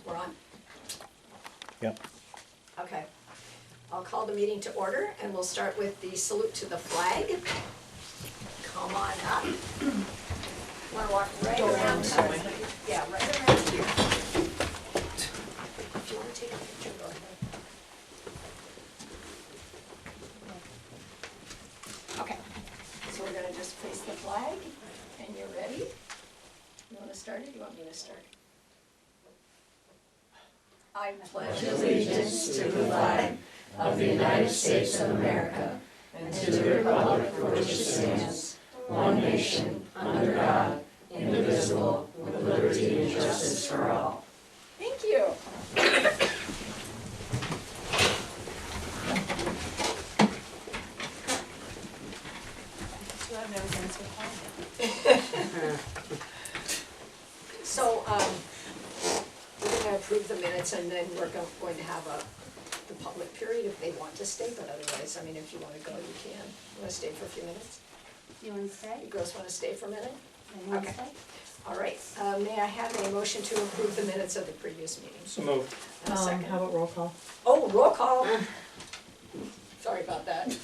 We're on? Yep. Okay. I'll call the meeting to order, and we'll start with the salute to the flag. Come on up. Want to walk right around? Yeah, right around here. If you want to take a picture, go ahead. Okay, so we're going to just face the flag, and you're ready? You want to start it? You want me to start? I pledge allegiance to the flag of the United States of America and to the republic for which it stands, one nation, under God, indivisible, with liberty and justice for all. Thank you. So, we're going to approve the minutes, and then we're going to have the public period if they want to stay, but otherwise, I mean, if you want to go, you can. You want to stay for a few minutes? You want to stay? You girls want to stay for a minute? You want to Okay. stay? All right, may I have a motion to approve the minutes of the previous meeting? So moved. And a second. How about roll call? Oh, roll call. Sorry about that.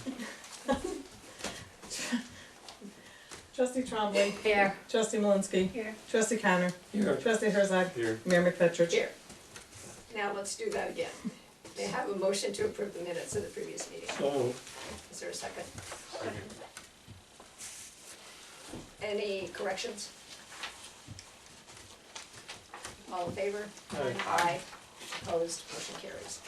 Trustee Trombley. Here. Trustee Malinsky. Here. Trustee Connor. Here. Trustee Herzog. Here. Mayor McFetrich. Here. Now let's do that again. May I have a motion to approve the minutes of the previous meeting? So moved. Is there a second? Any corrections? All in favor? Aye. Aye. Opposed? Motion carries.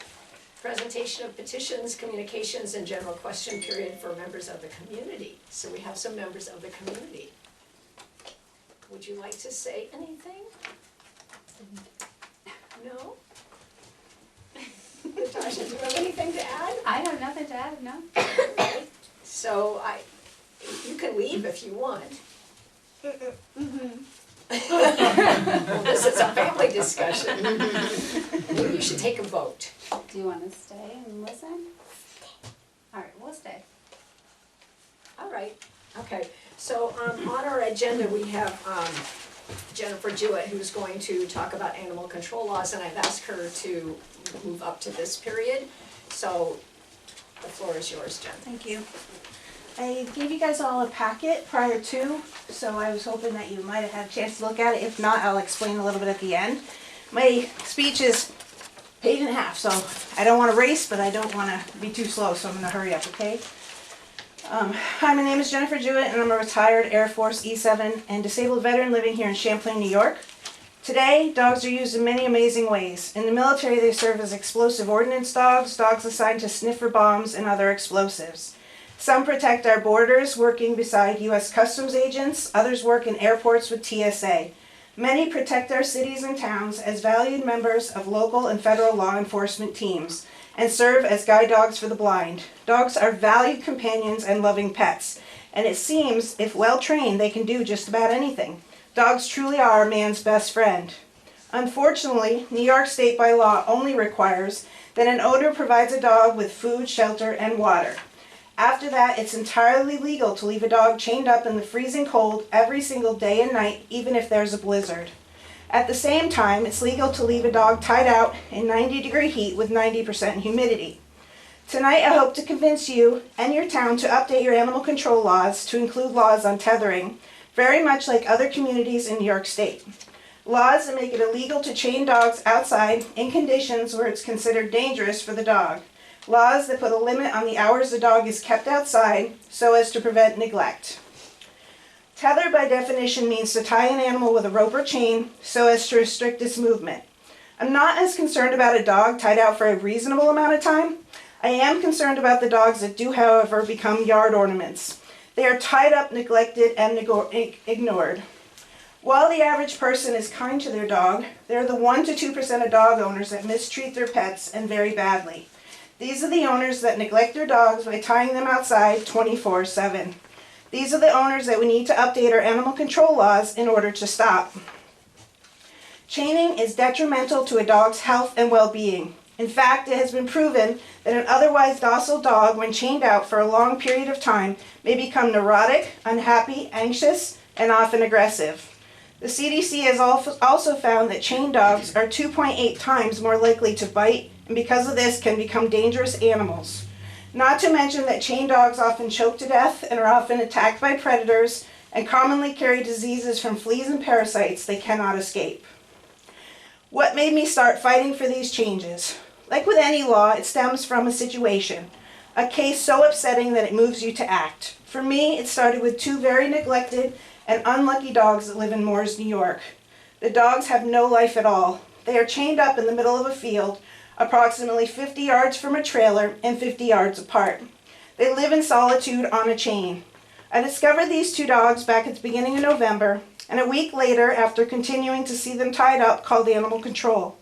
Presentation of petitions, communications, and general question period for members of the community. So we have some members of the community. Would you like to say anything? No? Natasha, do you have anything to add? I have nothing to add, no? So you can leave if you want. Well, this is a family discussion. Maybe you should take a vote. Do you want to stay and listen? All right, we'll stay. All right, okay. So on our agenda, we have Jennifer Jewett, who's going to talk about animal control laws, and I've asked her to move up to this period. So the floor is yours, Jen. Thank you. I gave you guys all a packet prior to, so I was hoping that you might have had a chance to look at it. If not, I'll explain a little bit at the end. My speech is page and a half, so I don't want to race, but I don't want to be too slow, so I'm going to hurry up, okay? Hi, my name is Jennifer Jewett, and I'm a retired Air Force E7 and disabled veteran living here in Champlain, New York. Today, dogs are used in many amazing ways. In the military, they serve as explosive ordnance dogs, dogs assigned to sniffer bombs and other explosives. Some protect our borders, working beside U.S. Customs agents. Others work in airports with TSA. Many protect our cities and towns as valued members of local and federal law enforcement teams and serve as guide dogs for the blind. Dogs are valued companions and loving pets, and it seems, if well trained, they can do just about anything. Dogs truly are man's best friend. Unfortunately, New York State by law only requires that an owner provides a dog with food, shelter, and water. After that, it's entirely legal to leave a dog chained up in the freezing cold every single day and night, even if there's a blizzard. At the same time, it's legal to leave a dog tied out in 90-degree heat with 90% humidity. Tonight, I hope to convince you and your town to update your animal control laws to include laws on tethering, very much like other communities in New York State. Laws that make it illegal to chain dogs outside in conditions where it's considered dangerous for the dog. Laws that put a limit on the hours the dog is kept outside so as to prevent neglect. Tether by definition means to tie an animal with a rope or chain so as to restrict its movement. I'm not as concerned about a dog tied out for a reasonable amount of time. I am concerned about the dogs that do, however, become yard ornaments. They are tied up, neglected, and ignored. While the average person is kind to their dog, there are the 1% to 2% of dog owners that mistreat their pets and very badly. These are the owners that neglect their dogs by tying them outside 24/7. These are the owners that we need to update our animal control laws in order to stop. Chaining is detrimental to a dog's health and well-being. In fact, it has been proven that an otherwise docile dog, when chained out for a long period of time, may become neurotic, unhappy, anxious, and often aggressive. The CDC has also found that chained dogs are 2.8 times more likely to bite, and because of this can become dangerous animals. Not to mention that chained dogs often choke to death and are often attacked by predators and commonly carry diseases from fleas and parasites they cannot escape. What made me start fighting for these changes? Like with any law, it stems from a situation, a case so upsetting that it moves you to act. For me, it started with 2 very neglected and unlucky dogs that live in Moores, New York. The dogs have no life at all. They are chained up in the middle of a field, approximately 50 yards from a trailer and 50 yards apart. They live in solitude on a chain. I discovered these 2 dogs back at the beginning of November, and a week later, after continuing to see them tied up, called animal control.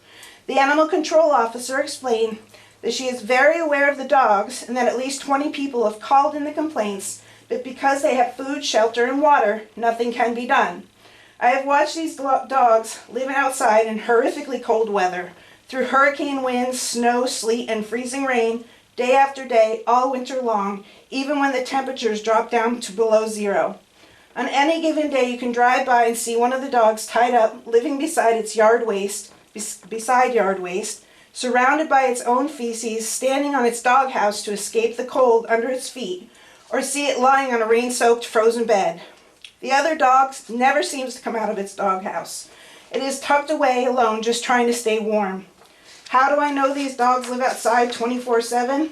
The animal control officer explained that she is very aware of the dogs and that at least 20 people have called in the complaints, but because they have food, shelter, and water, nothing can be done. I have watched these dogs living outside in horrifically cold weather, through hurricane winds, snow, sleet, and freezing rain, day after day, all winter long, even when the temperatures drop down to below 0. On any given day, you can drive by and see one of the dogs tied up, living beside its yard waste, surrounded by its own feces, standing on its doghouse to escape the cold under its feet, or see it lying on a rain-soaked frozen bed. The other dog never seems to come out of its doghouse. It is tucked away alone, just trying to stay warm. How do I know these dogs live outside 24/7?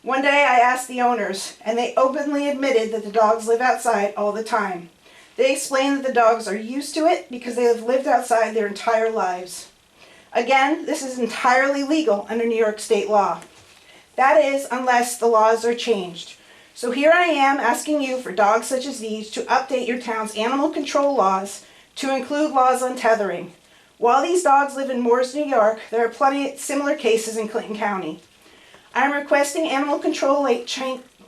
One day I asked the owners, and they openly admitted that the dogs live outside all the time. They explained that the dogs are used to it because they have lived outside their entire lives. Again, this is entirely legal under New York state law. That is, unless the laws are changed. So here I am asking you for dogs such as these to update your town's animal control laws to include laws on tethering. While these dogs live in Moores, New York, there are plenty of similar cases in Clinton County. I am requesting animal control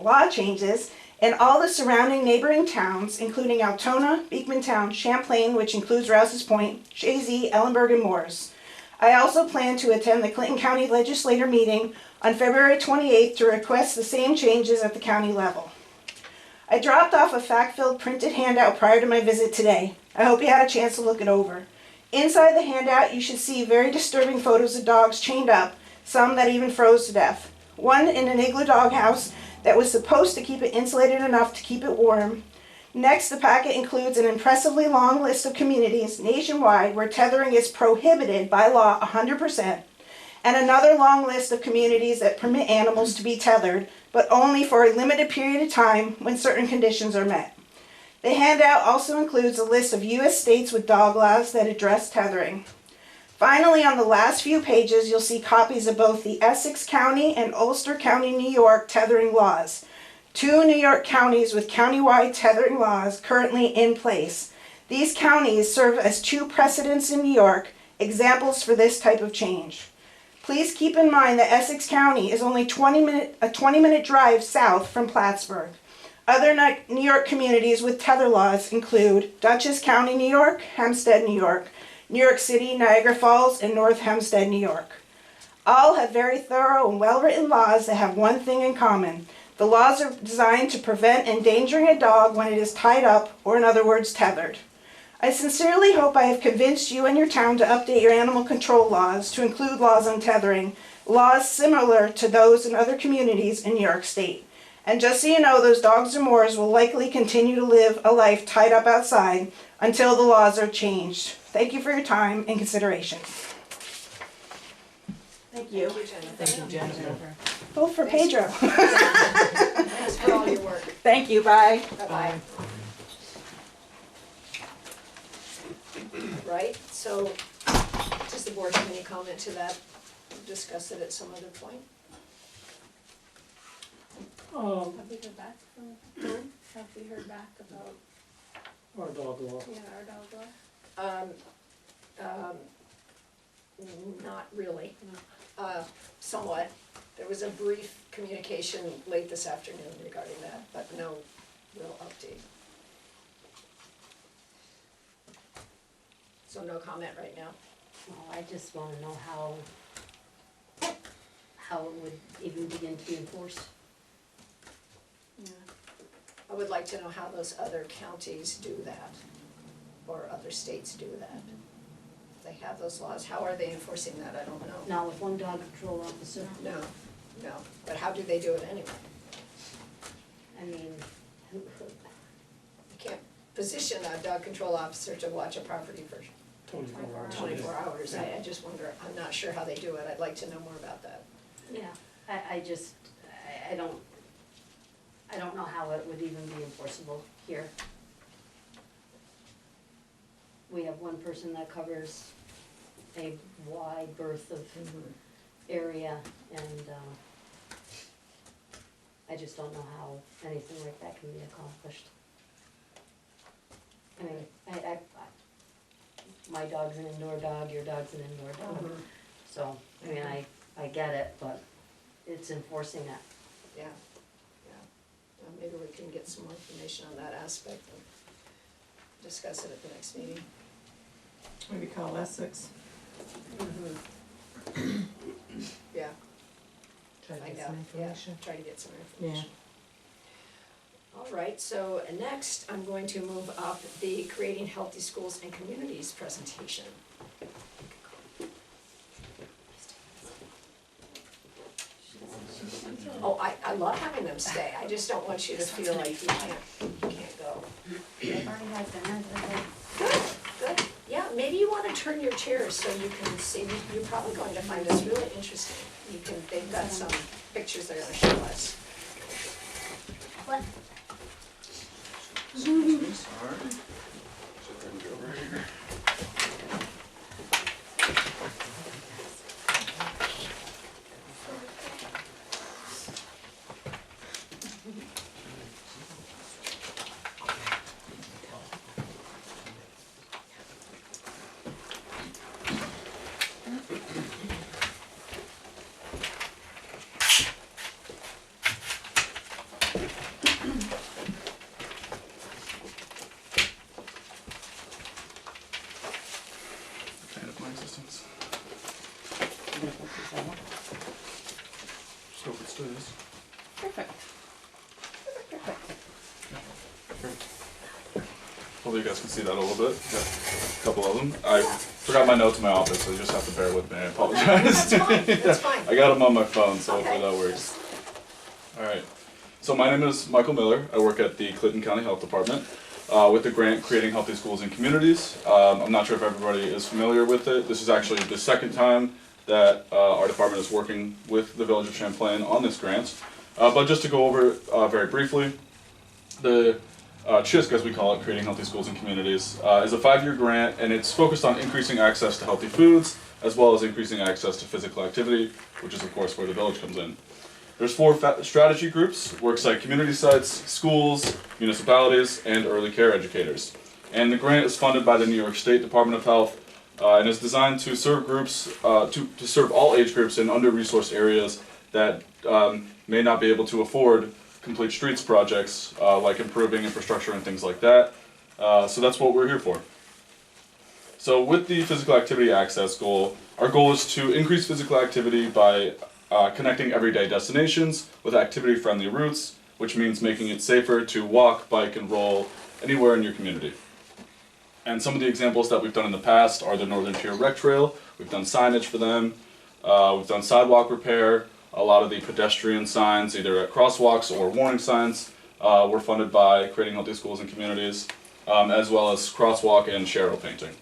law changes in all the surrounding neighboring towns, including Altona, Beekmantown, Champlain, which includes Rouse's Point, Chazy, Ellenburg, and Moores. I also plan to attend the Clinton County Legislature meeting on February 28th to request the same changes at the county level. I dropped off a fact-filled printed handout prior to my visit today. I hope you had a chance to look it over. Inside the handout, you should see very disturbing photos of dogs chained up, some that even froze to death. One in an igloo doghouse that was supposed to keep it insulated enough to keep it warm. Next, the packet includes an impressively long list of communities nationwide where tethering is prohibited by law 100%, and another long list of communities that permit animals to be tethered, but only for a limited period of time when certain conditions are met. The handout also includes a list of U.S. states with dog laws that address tethering. Finally, on the last few pages, you'll see copies of both the Essex County and Ulster County, New York tethering laws. 2 New York counties with countywide tethering laws currently in place. These counties serve as 2 precedents in New York, examples for this type of change. Please keep in mind that Essex County is only a 20-minute drive south from Plattsburgh. Other New York communities with tether laws include Dutchess County, New York, Hempstead, New York, New York City, Niagara Falls, and North Hempstead, New York. All have very thorough and well-written laws that have one thing in common. The laws are designed to prevent endangering a dog when it is tied up, or in other words, tethered. I sincerely hope I have convinced you and your town to update your animal control laws to include laws on tethering, laws similar to those in other communities in New York State. And just so you know, those dogs or Moores will likely continue to live a life tied up outside until the laws are changed. Thank you for your time and consideration. Thank you. Thank you, Jennifer. Thank you, Jennifer. Vote for Pedro. Thanks for all your work. Thank you, bye. Bye-bye. Right, so does the board have any comment to that? Discuss it at some other point? Have we heard back from them? Have we heard back about, Or dog law. yeah, our dog law? Not really. Somewhat. There was a brief communication late this afternoon regarding that, but no real update. So no comment right now. Well, I just wanna know how it would even begin to be enforced. I would like to know how those other counties do that. or other states do that? They have those laws, how are they enforcing that, I don't know. Not with one dog control officer. No, but how do they do it anyway? I mean, You can't position a dog control officer to watch a property for 24 hours. I just wonder, I'm not sure how they do it, I'd like to know more about that. yeah, I just, I don't know how it would even be enforceable here. We have one person that covers a wide berth of area, and, I just don't know how anything like that can be accomplished. I mean, my dog's an indoor dog, your dog's an indoor dog, so, I mean, I get it, but it's enforcing it. Yeah. Well, maybe we can get some more information on that aspect and discuss it at the next meeting. Maybe call Essex, Yeah, try to find get out, some yeah, information. try to get some information. All right, so next, I'm going to move up the Creating Healthy Schools and Communities presentation. Oh, I love having them stay, I just don't want you to feel like you can't go. I've already had dinner, Good, yeah, maybe you wanna turn your chairs so you can see, you're probably going to find this really interesting. They've got some pictures they're gonna show us. What? Kind of my existence. Just hope it stays. Perfect. Hopefully you guys can see that a little bit. Got a couple of them. I forgot my notes in my office, so you just have to bear with me. I apologize. That's fine, that's fine. I got them on my phone, so hopefully Okay. that works. All right. So my name is Michael Miller. I work at the Clinton County Health Department with the grant Creating Healthy Schools and Communities. I'm not sure if everybody is familiar with it. This is actually the second time that our department is working with the Village of Champlain on this grant. But just to go over very briefly, the CHISC, as we call it, Creating Healthy Schools and Communities, is a 5-year grant, and it's focused on increasing access to healthy foods, as well as increasing access to physical activity, which is of course where the village comes in. There's 4 strategy groups: worksite community sites, schools, municipalities, and early care educators. And the grant is funded by the New York State Department of Health and is designed to serve groups, to serve all age groups in under-resourced areas that may not be able to afford complete streets projects, like improving infrastructure and things like that. So that's what we're here for. So with the physical activity access goal, our goal is to increase physical activity by connecting everyday destinations with activity-friendly routes, which means making it safer to walk, bike, and roll anywhere in your community. And some of the examples that we've done in the past are the Northern Tier Rec Trail. We've done signage for them. We've done sidewalk repair. A lot of the pedestrian signs, either at crosswalks or warning signs, were funded by Creating Healthy Schools and Communities, as well as crosswalk and shadow painting.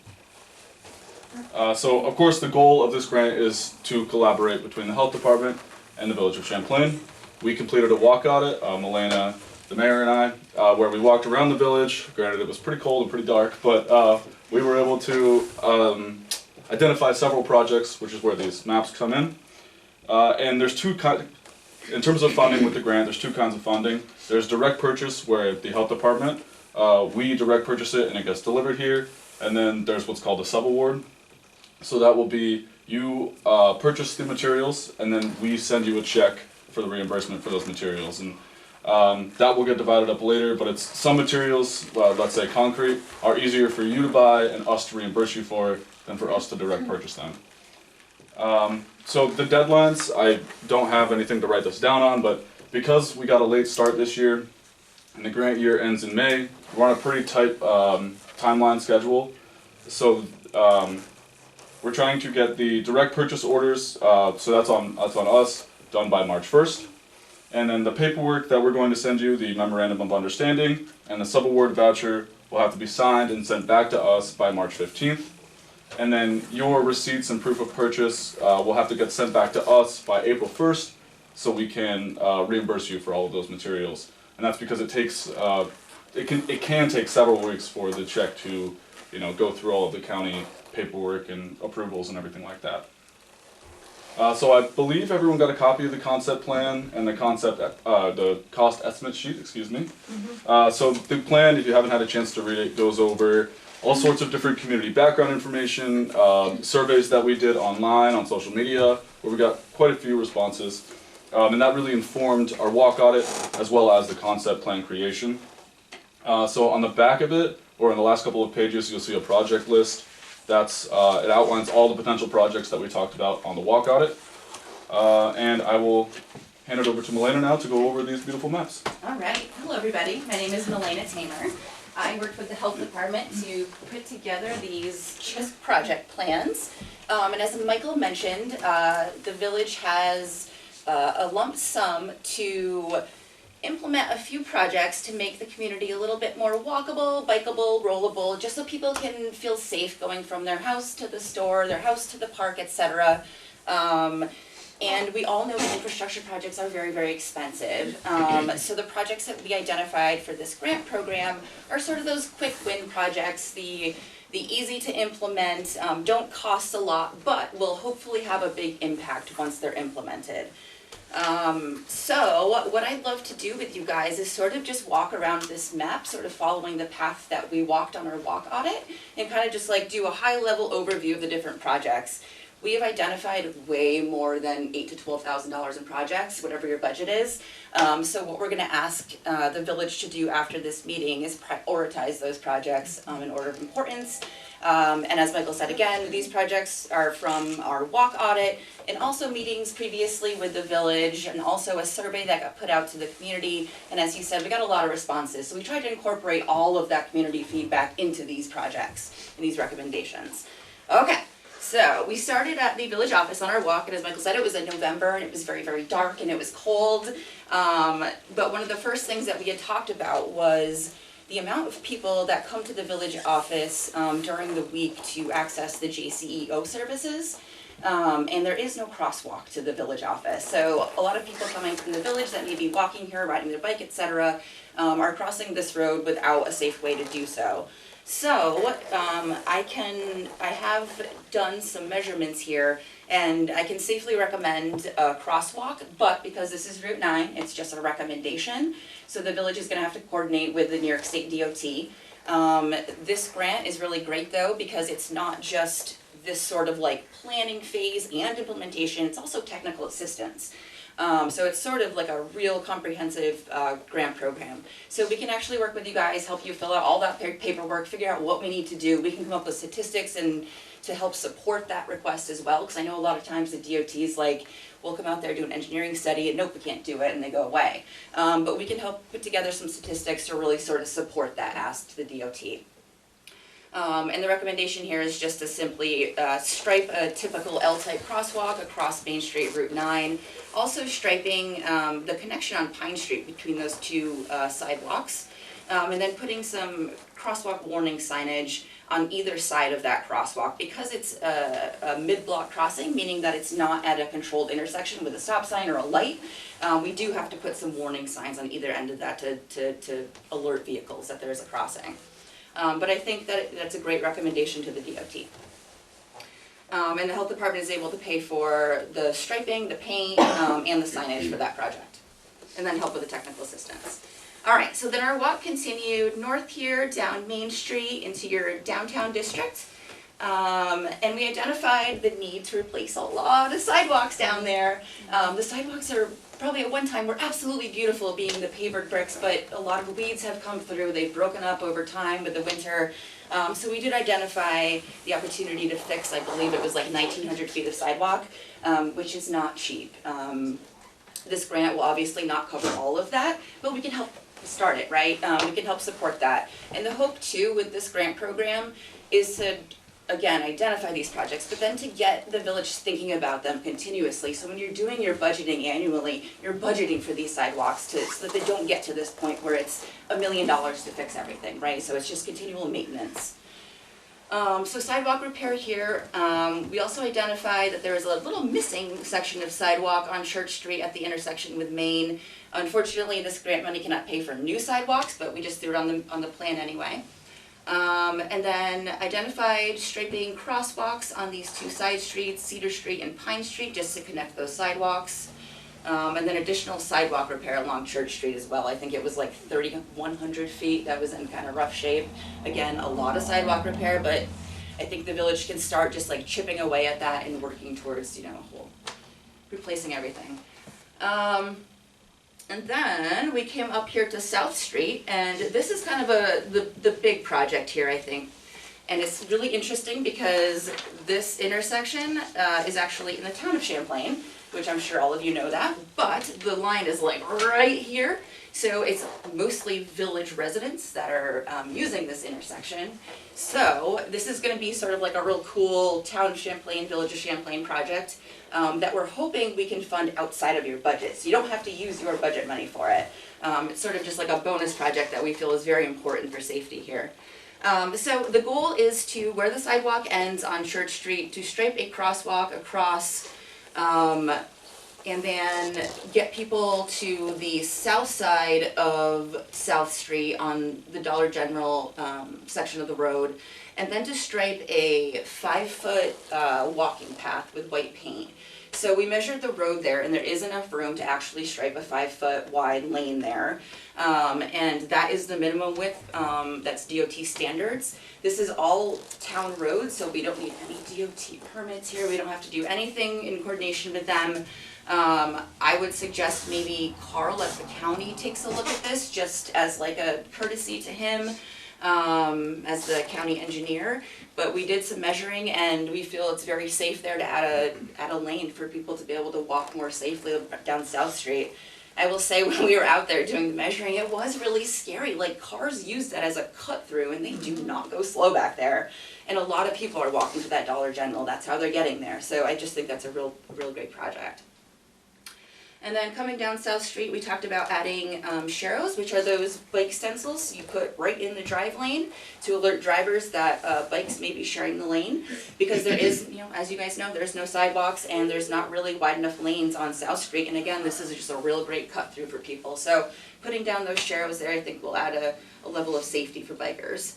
So, of course, the goal of this grant is to collaborate between the health department and the Village of Champlain. We completed a walk audit, Milena, the mayor, and I, where we walked around the village. Granted, it was pretty cold and pretty dark, but we were able to identify several projects, which is where these maps come in. And there's in terms of funding with the grant, there's 2 kinds of funding. There's direct purchase, where the health department, we direct purchase it and it gets delivered here. And then there's what's called a sub-award. So that will be you purchase the materials, and then we send you a check for the reimbursement for those materials. And that will get divided up later, but it's some materials, let's say concrete, are easier for you to buy and us to reimburse you for than for us to direct purchase them. So the deadlines, I don't have anything to write this down on, but because we got a late start this year, and the grant year ends in May, we're on a pretty tight timeline schedule. So we're trying to get the direct purchase orders, so that's on us, done by March 1st. And then the paperwork that we're going to send you, the memorandum of understanding and the subaward voucher, will have to be signed and sent back to us by March 15th. And then your receipts and proof of purchase will have to get sent back to us by April 1st, so we can reimburse you for all of those materials. And that's because it takes, it can take several weeks for the check to, go through all of the county paperwork and approvals and everything like that. So I believe everyone got a copy of the concept plan and the the cost estimate sheet, excuse me. So the plan, if you haven't had a chance to read it, goes over all sorts of different community background information, surveys that we did online, on social media, where we got quite a few responses. And that really informed our walk audit, as well as the concept plan creation. So on the back of it, or in the last couple of pages, you'll see a project list. It outlines all the potential projects that we talked about on the walk audit. And I will hand it over to Milena now to go over these beautiful maps. All right, hello everybody, my name is Milena Tamer. I worked with the health department to put together these CHISP project plans. And as Michael mentioned, the village has a lump sum to implement a few projects to make the community a little bit more walkable, bikeable, rollable, just so people can feel safe going from their house to the store, their house to the park, etc. And we all know that infrastructure projects are very, very expensive. So the projects that we identified for this grant program are sort of those quick win projects, the easy to implement, don't cost a lot, but will hopefully have a big impact once they're implemented. So what I'd love to do with you guys is sort of just walk around this map, sort of following the path that we walked on our walk audit, and kind of just like do a high level overview of the different projects. We have identified way more than $8,000 to $12,000 in projects, whatever your budget is. So what we're going to ask the village to do after this meeting is prioritize those projects in order of importance. And as Michael said again, these projects are from our walk audit and also meetings previously with the village and also a survey that got put out to the community. And as he said, we got a lot of responses. So we tried to incorporate all of that community feedback into these projects and these recommendations. Okay. So we started at the village office on our walk, and as Michael said, it was in November, and it was very, very dark, and it was cold. But one of the first things that we had talked about was the amount of people that come to the village office during the week to access the JCEO services. And there is no crosswalk to the village office. So a lot of people coming from the village that may be walking here, riding their bike, etc., are crossing this road without a safe way to do so. So I have done some measurements here, and I can safely recommend a crosswalk, but because this is Route 9, it's just a recommendation. So the village is going to have to coordinate with the New York State DOT. This grant is really great though, because it's not just this sort of like planning phase and implementation, it's also technical assistance. So it's sort of like a real comprehensive grant program. So we can actually work with you guys, help you fill out all that paperwork, figure out what we need to do. We can come up with statistics and to help support that request as well, because I know a lot of times the DOT's like, we'll come out there, do an engineering study, and nope, we can't do it, and they go away. But we can help put together some statistics to really sort of support that ask to the DOT. And the recommendation here is just to simply stripe a typical L-type crosswalk across Main Street, Route 9. Also striping the connection on Pine Street between those two sidewalks. And then putting some crosswalk warning signage on either side of that crosswalk. Because it's a mid-block crossing, meaning that it's not at a controlled intersection with a stop sign or a light, we do have to put some warning signs on either end of that to alert vehicles that there is a crossing. But I think that that's a great recommendation to the DOT. And the health department is able to pay for the striping, the paint, and the signage for that project. And then help with the technical assistance. Alright, so then our walk continued north here, down Main Street, into your downtown district. And we identified the need to replace a lot of sidewalks down there. The sidewalks are probably at one time were absolutely beautiful, being the pavered bricks, but a lot of weeds have come through. They've broken up over time with the winter. So we did identify the opportunity to fix, I believe it was like 1,900 feet of sidewalk, which is not cheap. This grant will obviously not cover all of that, but we can help start it, right? We can help support that. And the hope too with this grant program is to, again, identify these projects, but then to get the village thinking about them continuously. So when you're doing your budgeting annually, you're budgeting for these sidewalks so that they don't get to this point where it's $1 million to fix everything, right? So it's just continual maintenance. So sidewalk repair here, we also identified that there was a little missing section of sidewalk on Church Street at the intersection with Main. Unfortunately, this grant money cannot pay for new sidewalks, but we just threw it on the plan anyway. And then identified striping crosswalks on these two side streets, Cedar Street and Pine Street, just to connect those sidewalks. And then additional sidewalk repair along Church Street as well. I think it was like 3,100 feet, that was in kind of rough shape. Again, a lot of sidewalk repair, but I think the village can start just like chipping away at that and working towards, you know, replacing everything. And then we came up here to South Street, and this is kind of the big project here, I think. And it's really interesting because this intersection is actually in the town of Champlain, which I'm sure all of you know that, but the line is like right here. So it's mostly village residents that are using this intersection. So this is gonna be sort of like a real cool town of Champlain, village of Champlain project that we're hoping we can fund outside of your budget. So you don't have to use your budget money for it. It's sort of just like a bonus project that we feel is very important for safety here. So the goal is to, where the sidewalk ends on Church Street, to stripe a crosswalk across and then get people to the south side of South Street on the Dollar General section of the road, and then to stripe a 5-foot walking path with white paint. So we measured the road there, and there is enough room to actually stripe a 5-foot wide lane there. And that is the minimum width, that's DOT standards. This is all town roads, so we don't need any DOT permits here. We don't have to do anything in coordination with them. I would suggest maybe Carl at the county takes a look at this, just as like a courtesy to him, as the county engineer. But we did some measuring, and we feel it's very safe there to add a lane for people to be able to walk more safely down South Street. I will say, when we were out there doing the measuring, it was really scary. Like, cars use that as a cut through, and they do not go slow back there. And a lot of people are walking to that Dollar General. That's how they're getting there. So I just think that's a real great project. And then coming down South Street, we talked about adding sharrows, which are those bike stencils you put right in the drive lane to alert drivers that bikes may be sharing the lane. Because there is, you know, as you guys know, there's no sidewalks and there's not really wide enough lanes on South Street. And again, this is just a real great cut through for people. So putting down those sharrows there, I think will add a level of safety for bikers.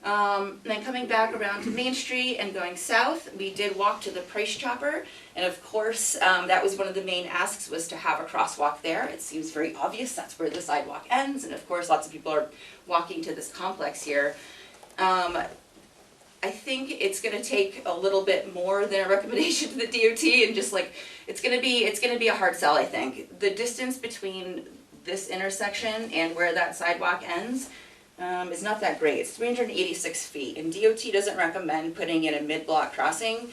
Then coming back around to Main Street and going south, we did walk to the Price Chopper, and of course, that was one of the main asks, was to have a crosswalk there. It seems very obvious, that's where the sidewalk ends, and of course, lots of people are walking to this complex here. I think it's gonna take a little bit more than a recommendation to the DOT, and just like, it's gonna be a hard sell, I think. The distance between this intersection and where that sidewalk ends is not that great. It's 386 feet, and DOT doesn't recommend putting in a mid-block crossing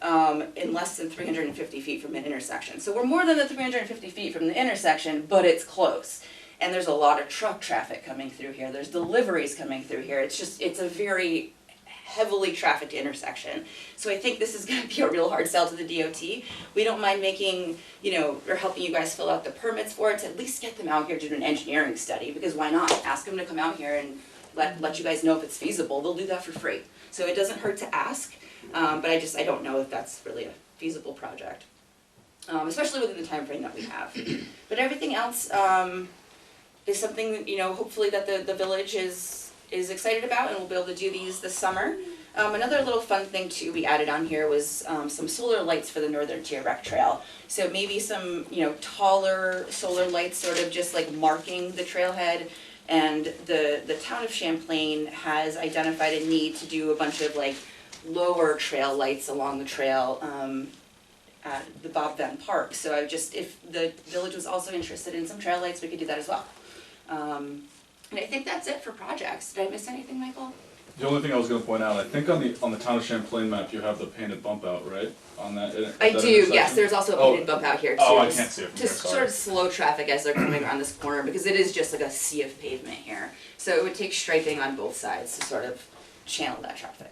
in less than 350 feet from an intersection. So we're more than the 350 feet from the intersection, but it's close. And there's a lot of truck traffic coming through here. There's deliveries coming through here. It's a very heavily trafficked intersection. So I think this is gonna be a real hard sell to the DOT. We don't mind making, you know, or helping you guys fill out the permits for it, to at least get them out here to do an engineering study, because why not? Ask them to come out here and let you guys know if it's feasible. They'll do that for free. So it doesn't hurt to ask, but I don't know if that's really a feasible project, especially within the time frame that we have. But everything else is something, you know, hopefully that the village is excited about, and we'll be able to do these this summer. Another little fun thing too we added on here was some solar lights for the Northern Tier Rec Trail. So maybe some, you know, taller solar lights sort of just like marking the trailhead. And the town of Champlain has identified a need to do a bunch of like lower trail lights along the trail at the Bob Venn Park. So if the village was also interested in some trail lights, we could do that as well. And I think that's it for projects. Did I miss anything, Michael? The only thing I was gonna point out, I think on the town of Champlain map, you have the painted bump out, right? On that. I that do, intersection? yes, there's also a painted bump out here too. Oh, I just can't see it from to here, sort sorry. of slow traffic as they're coming around this corner, because it is just like a sea of pavement here. So it would take striping on both sides to sort of channel that traffic.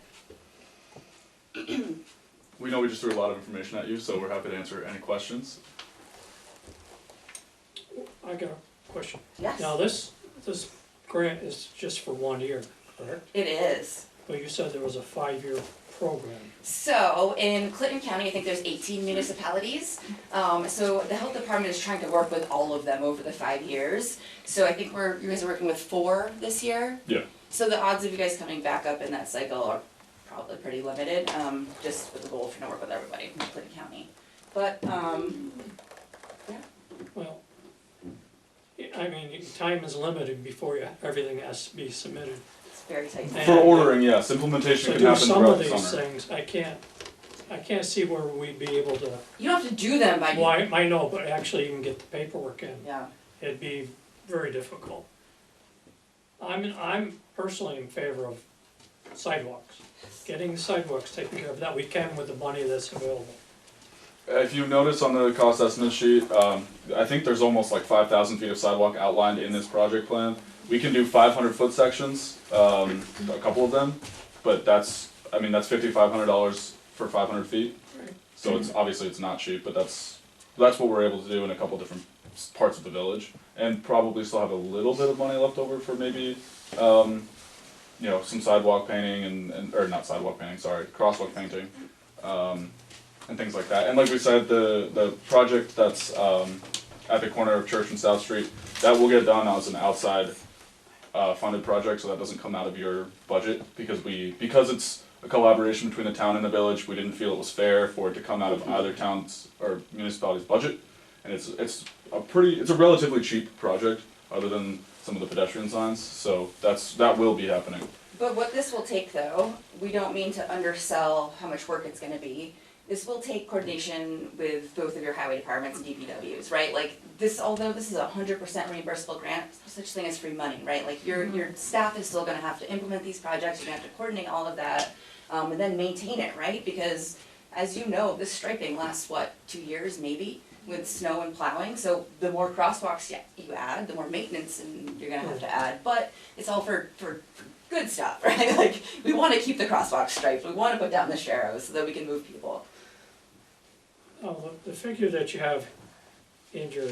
We know we just threw a lot of information at you, so we're happy to answer any questions. I got a question. Yes, Now, this grant is just for 1 year, correct? it is. But you said there was a 5-year program. So in Clinton County, I think there's 18 municipalities. So the health department is trying to work with all of them over the 5 years. So I think you guys are working with 4 this year. Yeah. So the odds of you guys coming back up in that cycle are probably pretty limited, just with the goal of trying to work with everybody in Clinton County. But, Well, I mean, time is limited before everything has to be submitted. it's very tight. And- For ordering, yes, implementation To can do happen some throughout of the these summer. things, I can't see where we'd be able to, You don't have to do them by, why, I know, but actually even get the paperwork in. yeah. It'd be very difficult. I'm personally in favor of sidewalks, getting the sidewalks taken care of, that we can with the money that's available. If you notice on the cost estimate sheet, I think there's almost like 5,000 feet of sidewalk outlined in this project plan. We can do 500-foot sections, a couple of them, but that's $5,500 for 500 feet. Right. So it's obviously it's not cheap, but that's what we're able to do in a couple different parts of the village, and probably still have a little bit of money left over for maybe, some sidewalk painting or not sidewalk painting, sorry, crosswalk painting. And things like that. And like we said, the project that's at the corner of Church and South Street, that will get done as an outside funded project, so that doesn't come out of your budget, because it's a collaboration between the town and the village, we didn't feel it was fair for it to come out of either town's or municipality's budget. And it's a relatively cheap project, other than some of the pedestrian signs, so that will be happening. But what this will take though, we don't mean to undersell how much work it's gonna be. This will take coordination with both of your highway departments and DPWs, right? Like this, although this is a 100% reimbursable grant, there's no such thing as free money, right? Like your staff is still gonna have to implement these projects, you're gonna have to coordinate all of that, and then maintain it, right? Because as you know, this striping lasts, 2 years maybe, with snow and plowing, so the more crosswalks you add, the more maintenance and you're gonna have to add, but it's all for good stuff, right? Like, we wanna keep the crosswalks striped, we wanna put down the sharrows so that we can move people. Oh, the figure that you have in your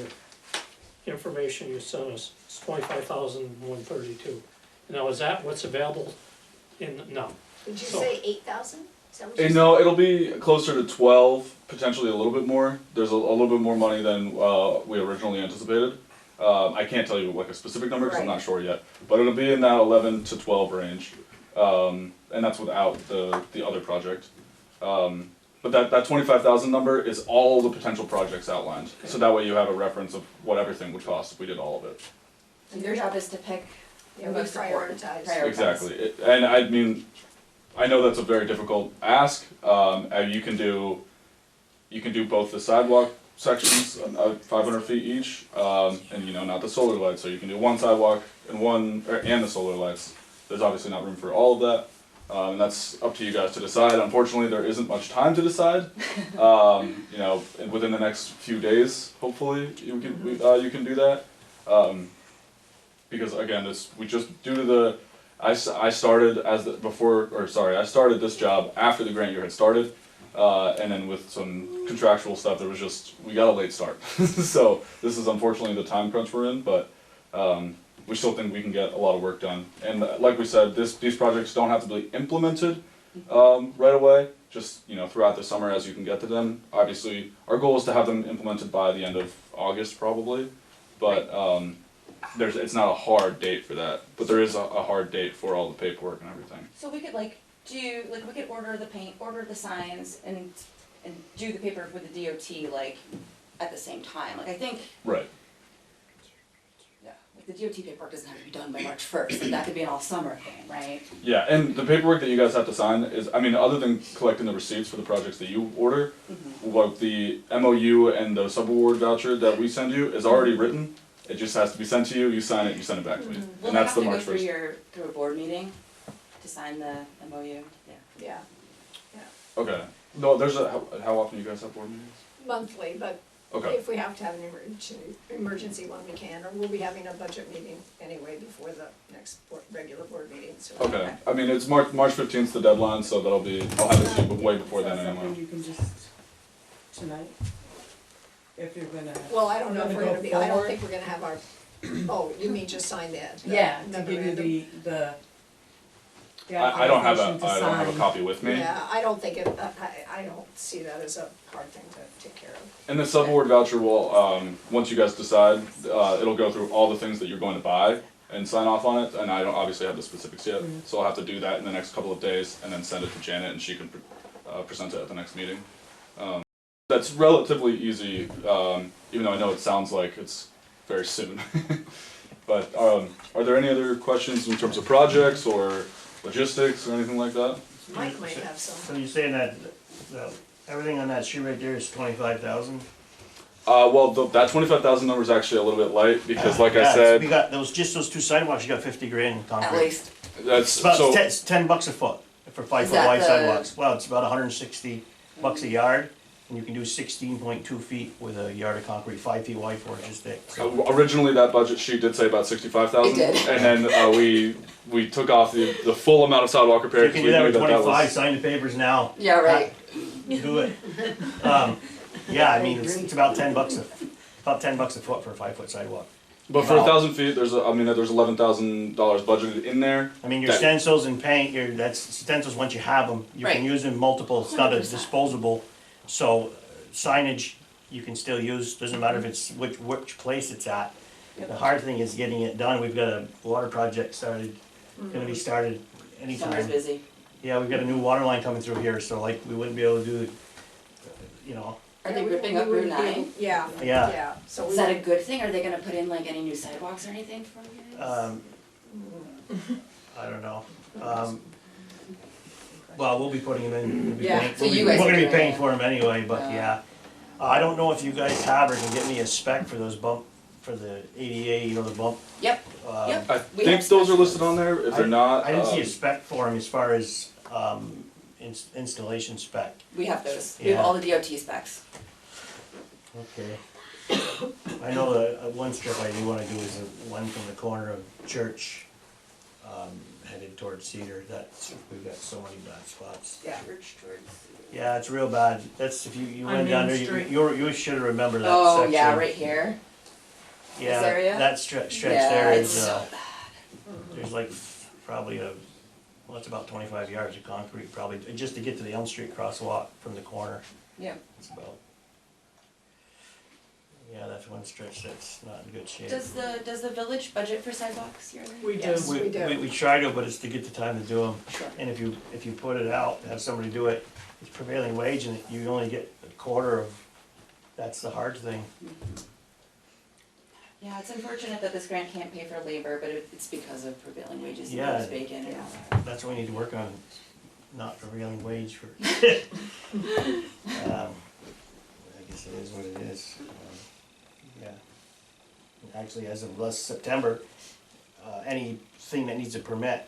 information you sent us is 25,132. Now, is that what's available no? Did you So- say 8,000? Is that what you said? No, it'll be closer to 12, potentially a little bit more. There's a little bit more money than we originally anticipated. I can't tell you like a specific number because I'm Right. not sure yet, but it'll be in that 11 to 12 range, and that's without the other project. But that 25,000 number is all the potential projects outlined, so that way you have a reference of what everything would cost if we did all of it. And your job is to pick Yeah, the we most important. prioritize. Exactly, and I mean, I know that's a very difficult ask. You can do both the sidewalk sections, 500 feet each, and not the solar lights. So you can do one sidewalk and the solar lights. There's obviously not room for all of that, and that's up to you guys to decide. Unfortunately, there isn't much time to decide. Within the next few days, hopefully you can do that. Because again, I started I started this job after the grant year had started, and then with some contractual stuff, we got a late start. So this is unfortunately the time crunch we're in, but we still think we can get a lot of work done. And like we said, these projects don't have to be implemented right away, just throughout the summer as you can get to them. Obviously, our goal is to have them implemented by the end of August probably, but it's not a hard date for that, but there is a hard date for all the paperwork and everything. So we could we could order the paint, order the signs, and do the paperwork with the DOT at the same time. I think, Right. yeah, the DOT paperwork doesn't have to be done by March 1st, that could be an all summer thing, right? Yeah, and the paperwork that you guys have to sign is, other than collecting the receipts for the projects that you order, what the MOU and the subaward voucher that we send you is already written. It just has to be sent to you, you sign it, you send it back to me. Will And I that's have the to go March 1st. through a board meeting to sign the MOU, yeah. Yeah, Okay. No, there's how often you guys have board meetings? monthly, but Okay. if we have to have an emergency one, we can, or we'll be having a budget meeting anyway before the next regular board meeting, so. Okay. I mean, it's March 15th 's the deadline, so I'll have it to you way before then anyway. Something you can just, tonight, if you're gonna. Well, I don't know if we're gonna be, I don't forward, think we're gonna have our, oh, you mean just sign that? the Yeah, to give you memorandum? the I don't have authorization to I don't have a sign. copy with me. Yeah, I don't think I don't see that as a hard thing to take care of. And the subaward voucher will, once you guys decide, it'll go through all the things that you're going to buy and sign off on it, and I don't obviously have the specifics yet, so I'll have to do that in the next couple of days, and then send it to Janet, and she can, present it at the next meeting. That's relatively easy, even though I know it sounds like it's very soon. But, are there any other questions in terms of projects, or logistics, or anything like that? Mike might have some. So you're saying that everything on that sheet right there is 25,000? Well, that 25,000 number is actually a little bit light, because like I Yeah, said, we got those two sidewalks. You got 50 grand in concrete. At least, that's, It's about so, it's $10 a foot for 5 Is foot that wide the- sidewalks. Well, it's about 160 bucks a yard, and you can do 16.2 feet with a yard of concrete, 5 feet wide, 4 inches thick. So originally that budget sheet did say about 65,000. It did. And then, we took off the full amount of sidewalk repair, you because can we do that knew with that 25. was. Sign the papers now. yeah, right. Do it. Yeah, I mean it's about $10 a foot for a 5 foot sidewalk. But for Wow. 1,000 feet, there's $11,000 budgeted in there. I mean, your That- stencils and paint, that's stencils, once you have them, you can Right. use them multiple, it's not a 100%. disposable. So signage, you can still use, doesn't matter if it's which place it's at. The hard thing is getting it done, we've got a water project started, gonna be started Summer's anytime. busy. Yeah, we've got a new water line coming through here, so like, we wouldn't be able to do, you know, Are they Yeah, ripping up we Route would be- 9? Yeah, yeah. yeah, so we Is that a would- good thing? Are they gonna put in like any new sidewalks or anything for you guys? I don't know. Well, we'll be putting them in, we'll be Yeah, paying, so you guys we're are gonna be doing paying it. for them anyway, but yeah. I don't know if you guys have or can get me a spec for those for the ADA, you know, the bump. Yep, We yep. I We think have those are specialists. listed on there. If they're not, I didn't see a spec for them as far as, installation spec. We have those. We have Yeah. all the DOT specs. Okay. I know the, one strip I do wanna do is the one from the corner of Church, headed towards Cedar, that's, we've got so many bad spots. Yeah. Church towards. Yeah, it's real bad, that's, if you On went down Main there, Street. you should remember that Oh, section. yeah, right here. Yeah, This area? that stretch Yeah, there it's is, so there's like probably well, it's about 25 yards of concrete, probably, just to get to the Elm Street crosswalk from the corner. Yeah. It's about, yeah, that's one stretch that's not in good shape. Does the village budget for sidewalks yearly? We do. Yes. we do. We try to, but it's to get the time to do them. Sure. And if you put it out, have somebody do it, it's prevailing wage and you only get a quarter of, that's the hard thing. Yeah, it's unfortunate that this grant can't pay for labor, but it's because of prevailing wages and Yeah. those bacon and all that. That's what we need to work on, not prevailing wage for. I guess it is what it is. Yeah. Actually, as of last September, anything that needs a permit,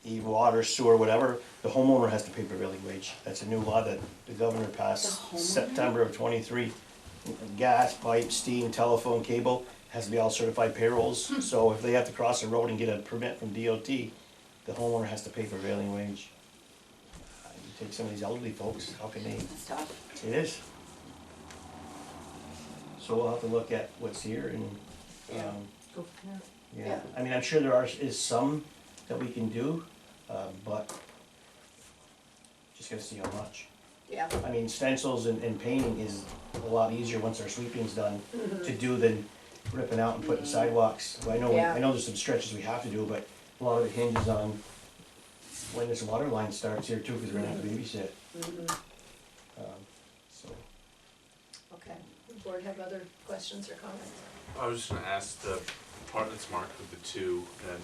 water, sewer, whatever, the homeowner has to pay prevailing wage. That's a new law that the governor The passed homeowner? September of '23. Gas, pipe, steam, telephone, cable, has to be all certified payrolls. So if they have to cross the road and get a permit from DOT, the homeowner has to pay prevailing wage. You take some of these elderly folks, how can they? That's tough. It is. So we'll have to look at what's here and, Go from there. yeah, Yeah. I mean, I'm sure is some that we can do, but just gotta see how much. Yeah, I mean, stencils and painting is a lot easier once our sweeping's done to do than ripping out and putting sidewalks. I know Yeah. there's some stretches we have to do, but a lot of it hinges on when this water line starts here too, because we're gonna have to babysit. So, okay. The board have other questions or comments? I was just gonna ask the part that's marked with the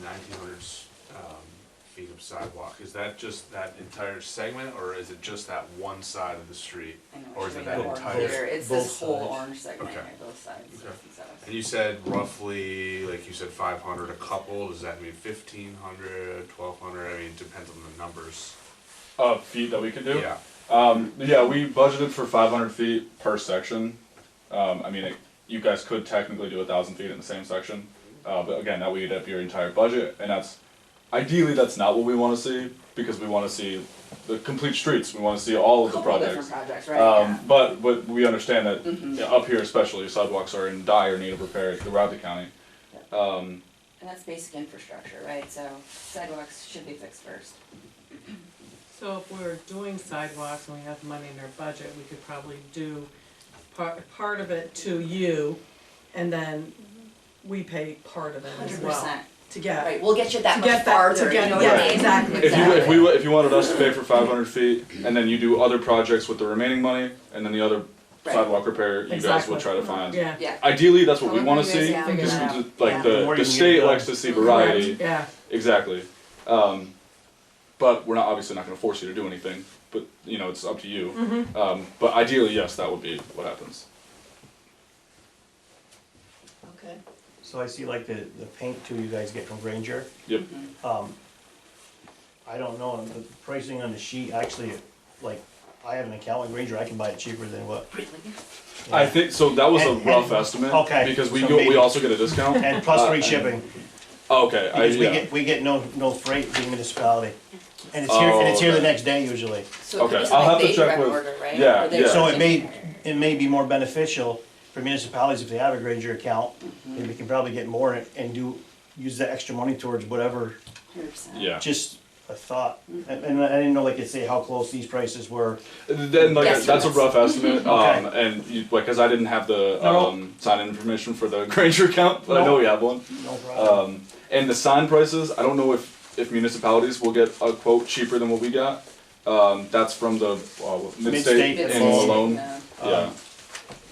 1900 feet of sidewalk, is that just that entire segment, or is it just that one side of the street? I know. Or is it that Both. entire? Here, it's Both this whole sides. orange segment Okay. here, both sides. Okay. South. And you said roughly, like you said, 500 a couple. Does that mean 1,500, 1,200? I mean, it depends on the numbers. Feet that we could do? Yeah. Yeah, we budgeted for 500 feet per section. I mean, you guys could technically do 1,000 feet in the same section, but again, that would eat up your entire budget, and ideally that's not what we want to see, because we want to see the complete streets. We want to see all of the Couple projects. different projects, right? Yeah. But we understand that Mhm. up here especially, sidewalks are in dire need of repair throughout the county. And that's basic infrastructure, right? So sidewalks should be fixed first. So if we're doing sidewalks and we have money in our budget, we could probably do part of it to you, and then we pay part of it as 100%. well. To get, Right, we'll get you that to much get that, farther, to get, you know what yeah, I mean? exactly, If you wanted us to pay for 500 feet, and then you do other projects with the remaining money, and then the other Right. sidewalk repair, you guys Exactly. would try to find. Yeah, Yeah. Ideally, that's what we However wanna you guys see, can figure because it we out. just, like, Yeah. The more the you can state get likes done. to see variety. yeah, Exactly. But we're obviously not gonna force you to do anything, but, you know, it's up to you. mm-hmm, But ideally, yes, that would be what happens. Okay. So I see like the paint too you guys get from Granger. Yep. I don't know, the pricing on the sheet, actually, like, I have an account with Granger, I can buy it cheaper than what. Really? I think, so that was a And- rough and- estimate. okay, Because we so we maybe- also get a discount. And plus free shipping, Okay, because yeah. we get no freight being municipality. And it's here, and it's here the okay. next day usually. So Okay, it is I'll like have to they check direct with- order, right? yeah, Or they- yeah. So it may be more beneficial for municipalities if they have a Granger account, and we can probably get more and use that extra money towards whatever, 100%. Yeah. just a thought. And I didn't know, like, say how close these prices were. Then, like, Guesstimates. that's a rough estimate, Okay. and you, like, cause I didn't have the, No. sign-in information for the Granger account, but I know No. we have one. No problem. And the sign prices, I don't know if municipalities will get a quote cheaper than what we got. That's from the, Mid-State Mid-State. and Malone, Yeah. yeah.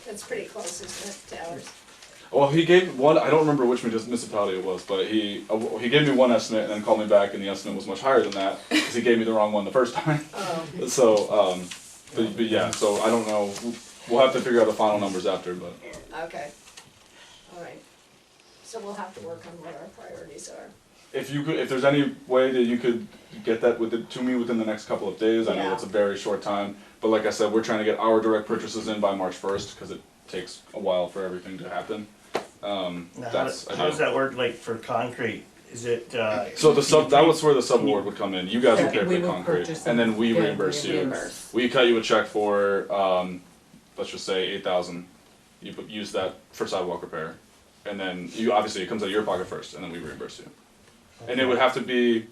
That's pretty close, isn't it, to ours? Well, he gave one, I don't remember which municipality it was, but he gave me one estimate and then called me back and the estimate was much higher than that, cause he gave me the wrong one the first time. Oh, So, but yeah, so I don't know, we'll have to figure out the final numbers after, but. okay. All right. So we'll have to work on what our priorities are. If there's any way that you could get that to me within the next couple of days, I know Yeah. it's a very short time, but like I said, we're trying to get our direct purchases in by March 1st, cause it takes a while for everything to happen. Now, That's how does ideal. that work, like, for concrete? Is it, So that was where the subaward would come in, you guys would pay for We the would concrete, purchase and then and we get reimburse you. Reimburse. We cut you a check for, let's just say 8,000, you use that for sidewalk repair, and then obviously it comes out of your pocket first, and then we reimburse you. And it would have to be,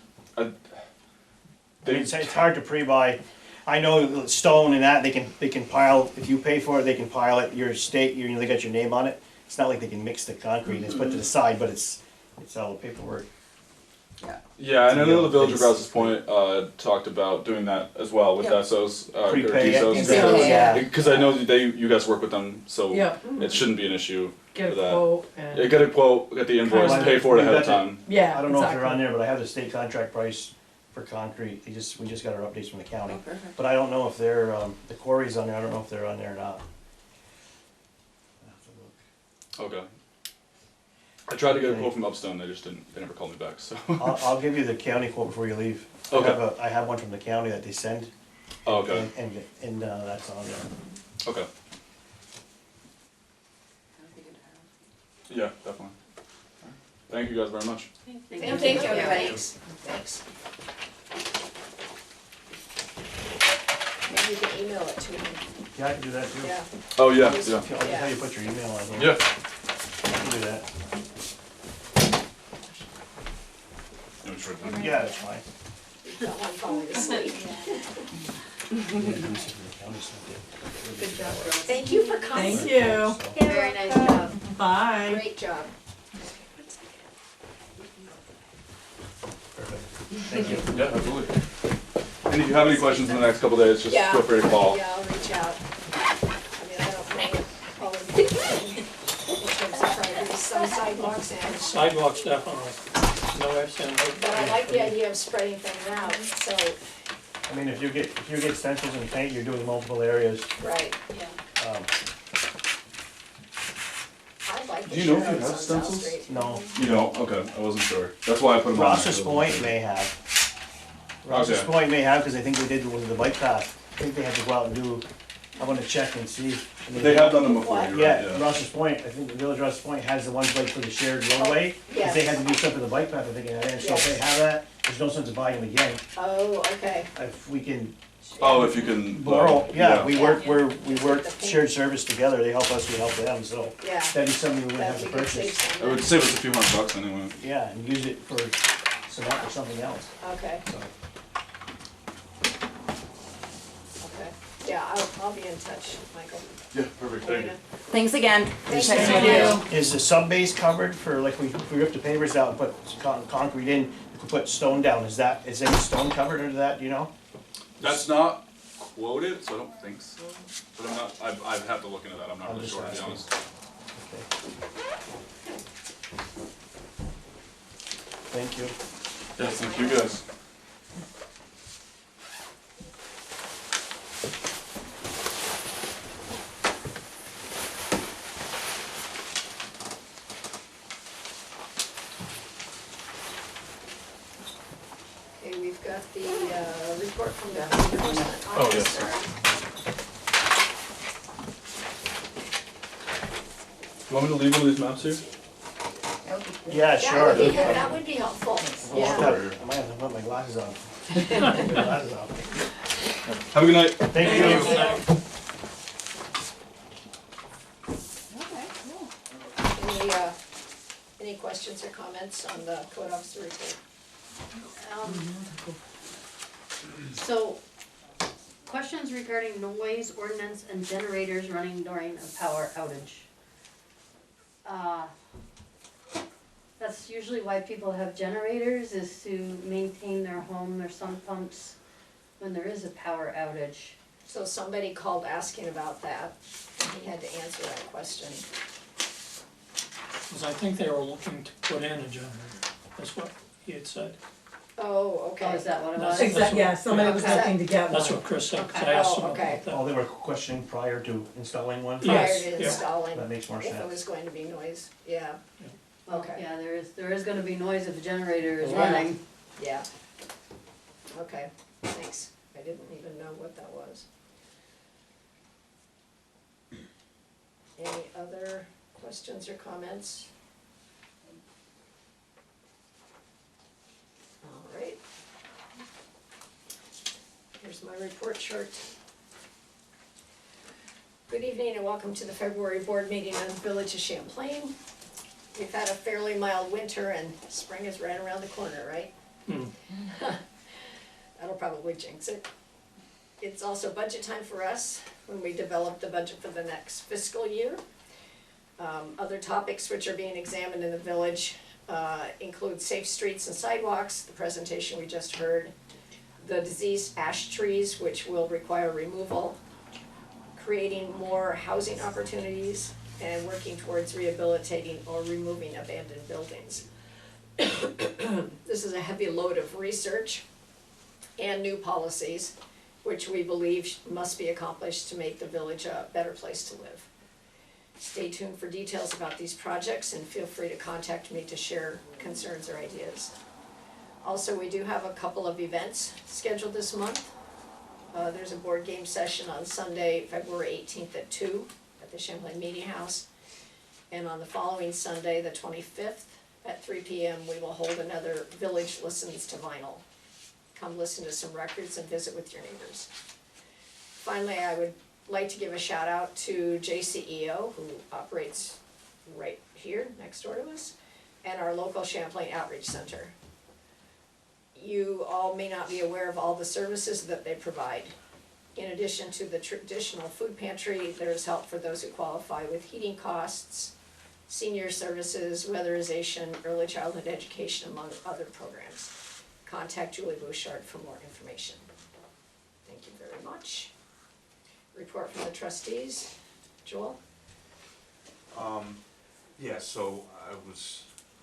it's hard to pre-buy. I know stone and that, they can pile, if you pay for it, they can pile it, your state, they got your name on it. It's not like they can mix the concrete, it's put to the side, but it's all the paperwork. Yeah, and I know the Village of Rouse's Point talked about doing that as well with Yep. Essos, or Prepay it, DSOs. Prepay, yeah. Because I know that you guys work with them, so yeah, it shouldn't be an issue. get For a that. quote Yeah, and, get a quote, get the invoice, Kinda pay for it like- ahead of we got time. yeah, I don't know if they're on exactly. there, but I have the state contract price for concrete, we just got our updates from the county. Oh, perfect. But I don't know if they're, the quarry's on there, I don't know if they're on there or not. I'll have to look. Okay. I tried to get a quote from Upstone, they never called me back, so. I'll give you the county quote before you leave. Okay. I have one from the county that they send, Oh, okay, and that's on there. okay, That'd be good to have. yeah, definitely. Thank you guys very much. Thank you, everybody. Thanks. Maybe you can email it to me, Yeah, I can do that too. yeah. Oh, yeah, I'll yeah, just tell you put your email on here. yeah. I can do that. Yeah, that's fine. Got one falling asleep. Good job, girls. Thank you for coming. Thank you, Very nice job. bye. Great job. Perfect. Thank you. Yeah, absolutely. And if you have any questions in the next couple days, just Yeah. feel free to call. Yeah, I'll reach out. I mean, I don't know all of the, in terms of trying to do some sidewalks and, Sidewalks definitely, no ifs and buts. but I like the idea of spreading things out, so I mean, if you get stencils and paint, you're doing multiple areas. Right, Yeah. I'd like Do to you know share if you those have on South stencils? Street. No. You don't? Okay, I wasn't sure. That's why I put them on. Ross's Point may have. Ross's Okay. Point may have, because I think they did with the bike path. I think they had to go out and do, I wanna check and see. I mean, They have done them before, What? you're Yeah, right, yeah. Ross's Point, I think the village Ross's Point has the ones like for the shared roadway. Cause yes. they had to do stuff for the bike path, I think, and so if they have that, there's no sense of buying them again. Oh, okay. If we can Oh, if you can. borrow, yeah, we work, Yeah. we work shared service together, they help us, we help them, so Yeah, that'd be something we wouldn't have that'd to be good, save purchase. some. It would save us a few $100 anyway. Yeah, and use it for cement or something else, Okay, so. okay. Yeah, I'll be in touch, Michael. Yeah, perfect, thank you. Elena. Thanks again. Thank Thanks you. so much. Is the sub base covered for, like, if we rip the pavers out and put concrete in, if we put stone down, is any stone covered under that, do you know? That's not quoted, so I don't think so. But I'm not, I'd have to look into that, I'm not I'm really just sure, to be asking. honest. Okay. Thank you. Yes, thank you guys. Okay, we've got the report from the enforcement Oh, yes. officer. You want me to leave one of these maps here? Yeah, sure. That would be helpful, I yeah. might have to put my glasses on. Put my glasses on. Have a good night. Thank you. Okay, cool. Any questions or comments on the code officer report? So, questions regarding noise ordinance and generators running during a power outage. That's usually why people have generators, is to maintain their home, their sump pumps, when there is a power outage. So somebody called asking about that, and he had to answer that question. Cause I think they were looking to put in a generator, that's what he had said. Oh, okay. Oh, is that what it was? That's- Exactly, yeah, somebody was Okay. looking to get one. That's what Chris said, 'cause I Okay. asked him Oh, okay. about that. Oh, they were questioning prior to installing one? Prior Yes, to yeah. installing, That makes more if it sense. was going to be noise, yeah, Well, Okay. yeah, there is gonna be noise if the generator is Yeah. running. yeah. Okay, thanks, I didn't even know what that was. Any other questions or comments? All right. Here's my report chart. Good evening and welcome to the February board meeting on the Village of Champlain. We've had a fairly mild winter and spring is right around the corner, right? Hmm. That'll probably jinx it. It's also budget time for us when we develop the budget for the next fiscal year. Other topics which are being examined in the village include safe streets and sidewalks, the presentation we just heard, the diseased ash trees which will require removal, creating more housing opportunities, and working towards rehabilitating or removing abandoned buildings. This is a heavy load of research and new policies, which we believe must be accomplished to make the village a better place to live. Stay tuned for details about these projects and feel free to contact me to share concerns or ideas. Also, we do have a couple of events scheduled this month. There's a board game session on Sunday, February 18th at 2 at the Champlain Meeting House. And on the following Sunday, the 25th, at 3 p.m., we will hold another Village Listens to Vinyl. Come listen to some records and visit with your neighbors. Finally, I would like to give a shout out to JCEO, who operates right here next door to us, and our local Champlain Outreach Center. You all may not be aware of all the services that they provide. In addition to the traditional food pantry, there is help for those who qualify with heating costs, senior services, weatherization, early childhood education, among other programs. Contact Julie Bouchard for more information. Thank you very much. Report from the trustees. Joel? Yeah, so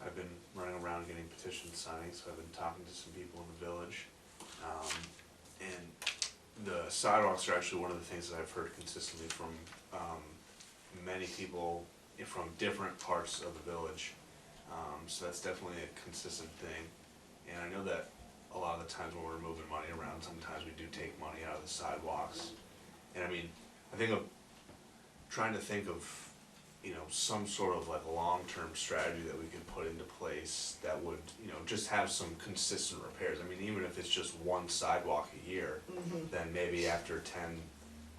I've been running around getting petition signed, so I've been talking to some people in the village. And the sidewalks are actually one of the things that I've heard consistently from, many people from different parts of the village. So that's definitely a consistent thing. And I know that a lot of the times when we're moving money around, sometimes we do take money out of the sidewalks. And I mean, I think of, trying to think of, you know, some sort of like long-term strategy that we could put into place that would, you know, just have some consistent repairs. I mean, even if it's just one sidewalk a year, then maybe after 10,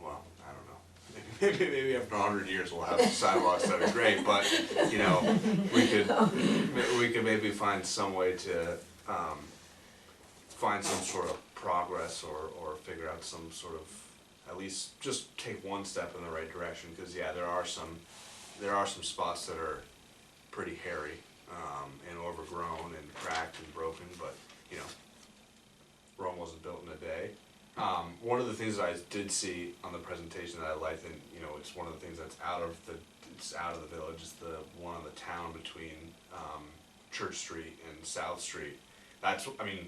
well, I don't know. Maybe after 100 years we'll have sidewalks that are great, but, you know, we could maybe find some way to, find some sort of progress or figure out some sort of, at least just take one step in the right direction, because yeah, there are some spots that are pretty hairy, and overgrown and cracked and broken, but, you know, Rome wasn't built in a day. One of the things that I did see on the presentation that I liked, and, you know, it's one of the things that's out of the village, is the one on the town between, Church Street and South Street. That's, I mean,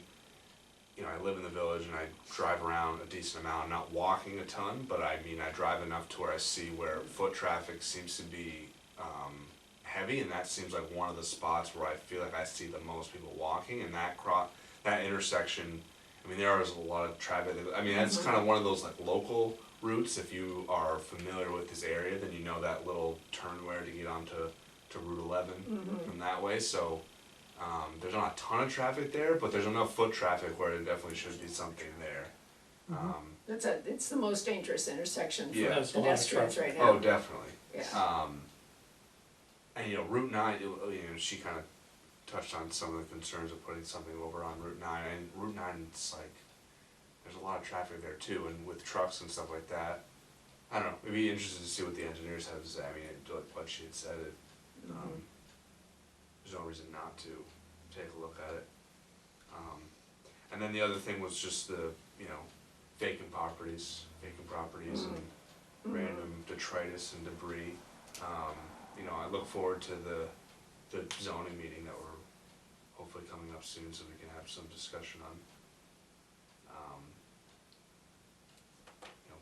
you know, I live in the village and I drive around a decent amount, I'm not walking a ton, but I mean, I drive enough to where I see where foot traffic seems to be, heavy, and that seems like one of the spots where I feel like I see the most people walking, and that intersection, I mean, there is a lot of traffic, I mean, that's kind of one of those like local routes. If you are familiar with this area, then you know that little turn where to get onto Route 11 from that way, so there's not a ton of traffic there, but there's enough foot traffic where there definitely should be something there. It's the most dangerous intersection for Yeah. That's a lot of pedestrians traffic. right now. Oh, definitely. Yeah. And you know, Route 9, you know, she kind of touched on some of the concerns of putting something over on Route 9, and Route 9, it's like, there's a lot of traffic there too, and with trucks and stuff like that. I don't know, it'd be interesting to see what the engineers have to say. I mean, like she had said, there's no reason not to take a look at it. And then the other thing was just the, you know, vacant properties and random detritus and debris. You know, I look forward to the zoning meeting that we're hopefully coming up soon, so we can have some discussion on, you know,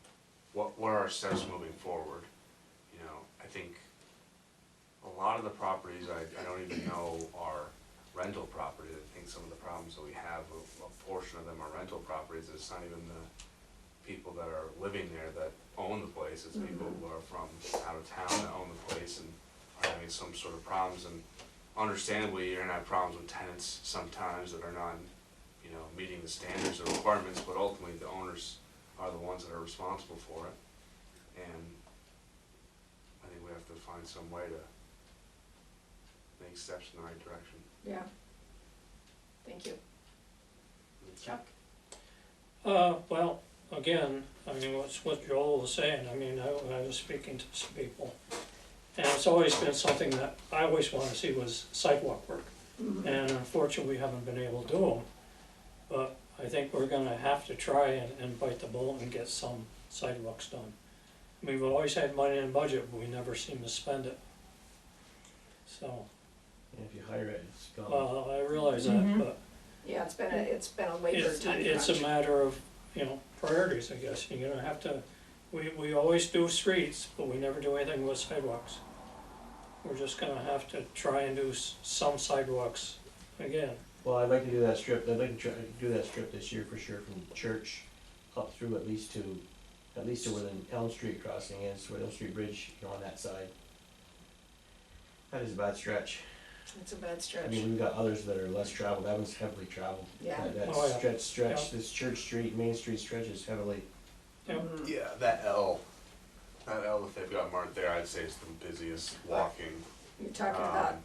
what are our steps moving forward. You know, I think a lot of the properties I don't even know are rental properties. I think some of the problems that we have, a portion of them are rental properties. It's not even the people that are living there that own the place, it's people who are from out of town that own the place and are having some sort of problems. And understandably, you're gonna have problems with tenants sometimes that are not, you know, meeting the standards or requirements, but ultimately the owners are the ones that are responsible for it. And I think we have to find some way to make steps in the right direction. Yeah. Thank you. Chuck? Well, again, I mean, what Joel was saying, I mean, I was speaking to some people, and it's always been something that I always wanna see was sidewalk work. And unfortunately, we haven't been able to do them, but I think we're gonna have to try and bite the bullet and get some sidewalks done. I mean, we've always had money in budget, but we never seem to spend it. So, And if you hire it, it's gone. well, I realize that, but Yeah, it's been a labor time it's a crunch. matter of, you know, priorities, I guess. You're gonna have to, we always do streets, but we never do anything with sidewalks. We're just gonna have to try and do some sidewalks again. Well, I'd like to do that strip, I'd like to try to do that strip this year for sure, from Church up through at least to where the Elm Street crossing is, where Elm Street Bridge, you know, on that side. That is a bad stretch. It's a bad I stretch. mean, we've got others that are less traveled, that one's heavily traveled. Yeah. That Oh, yeah. stretch, this Church Street, Main Street stretch is heavily, Yep. Yeah, that L that they've got marked there, I'd say is the busiest walking. You're talking about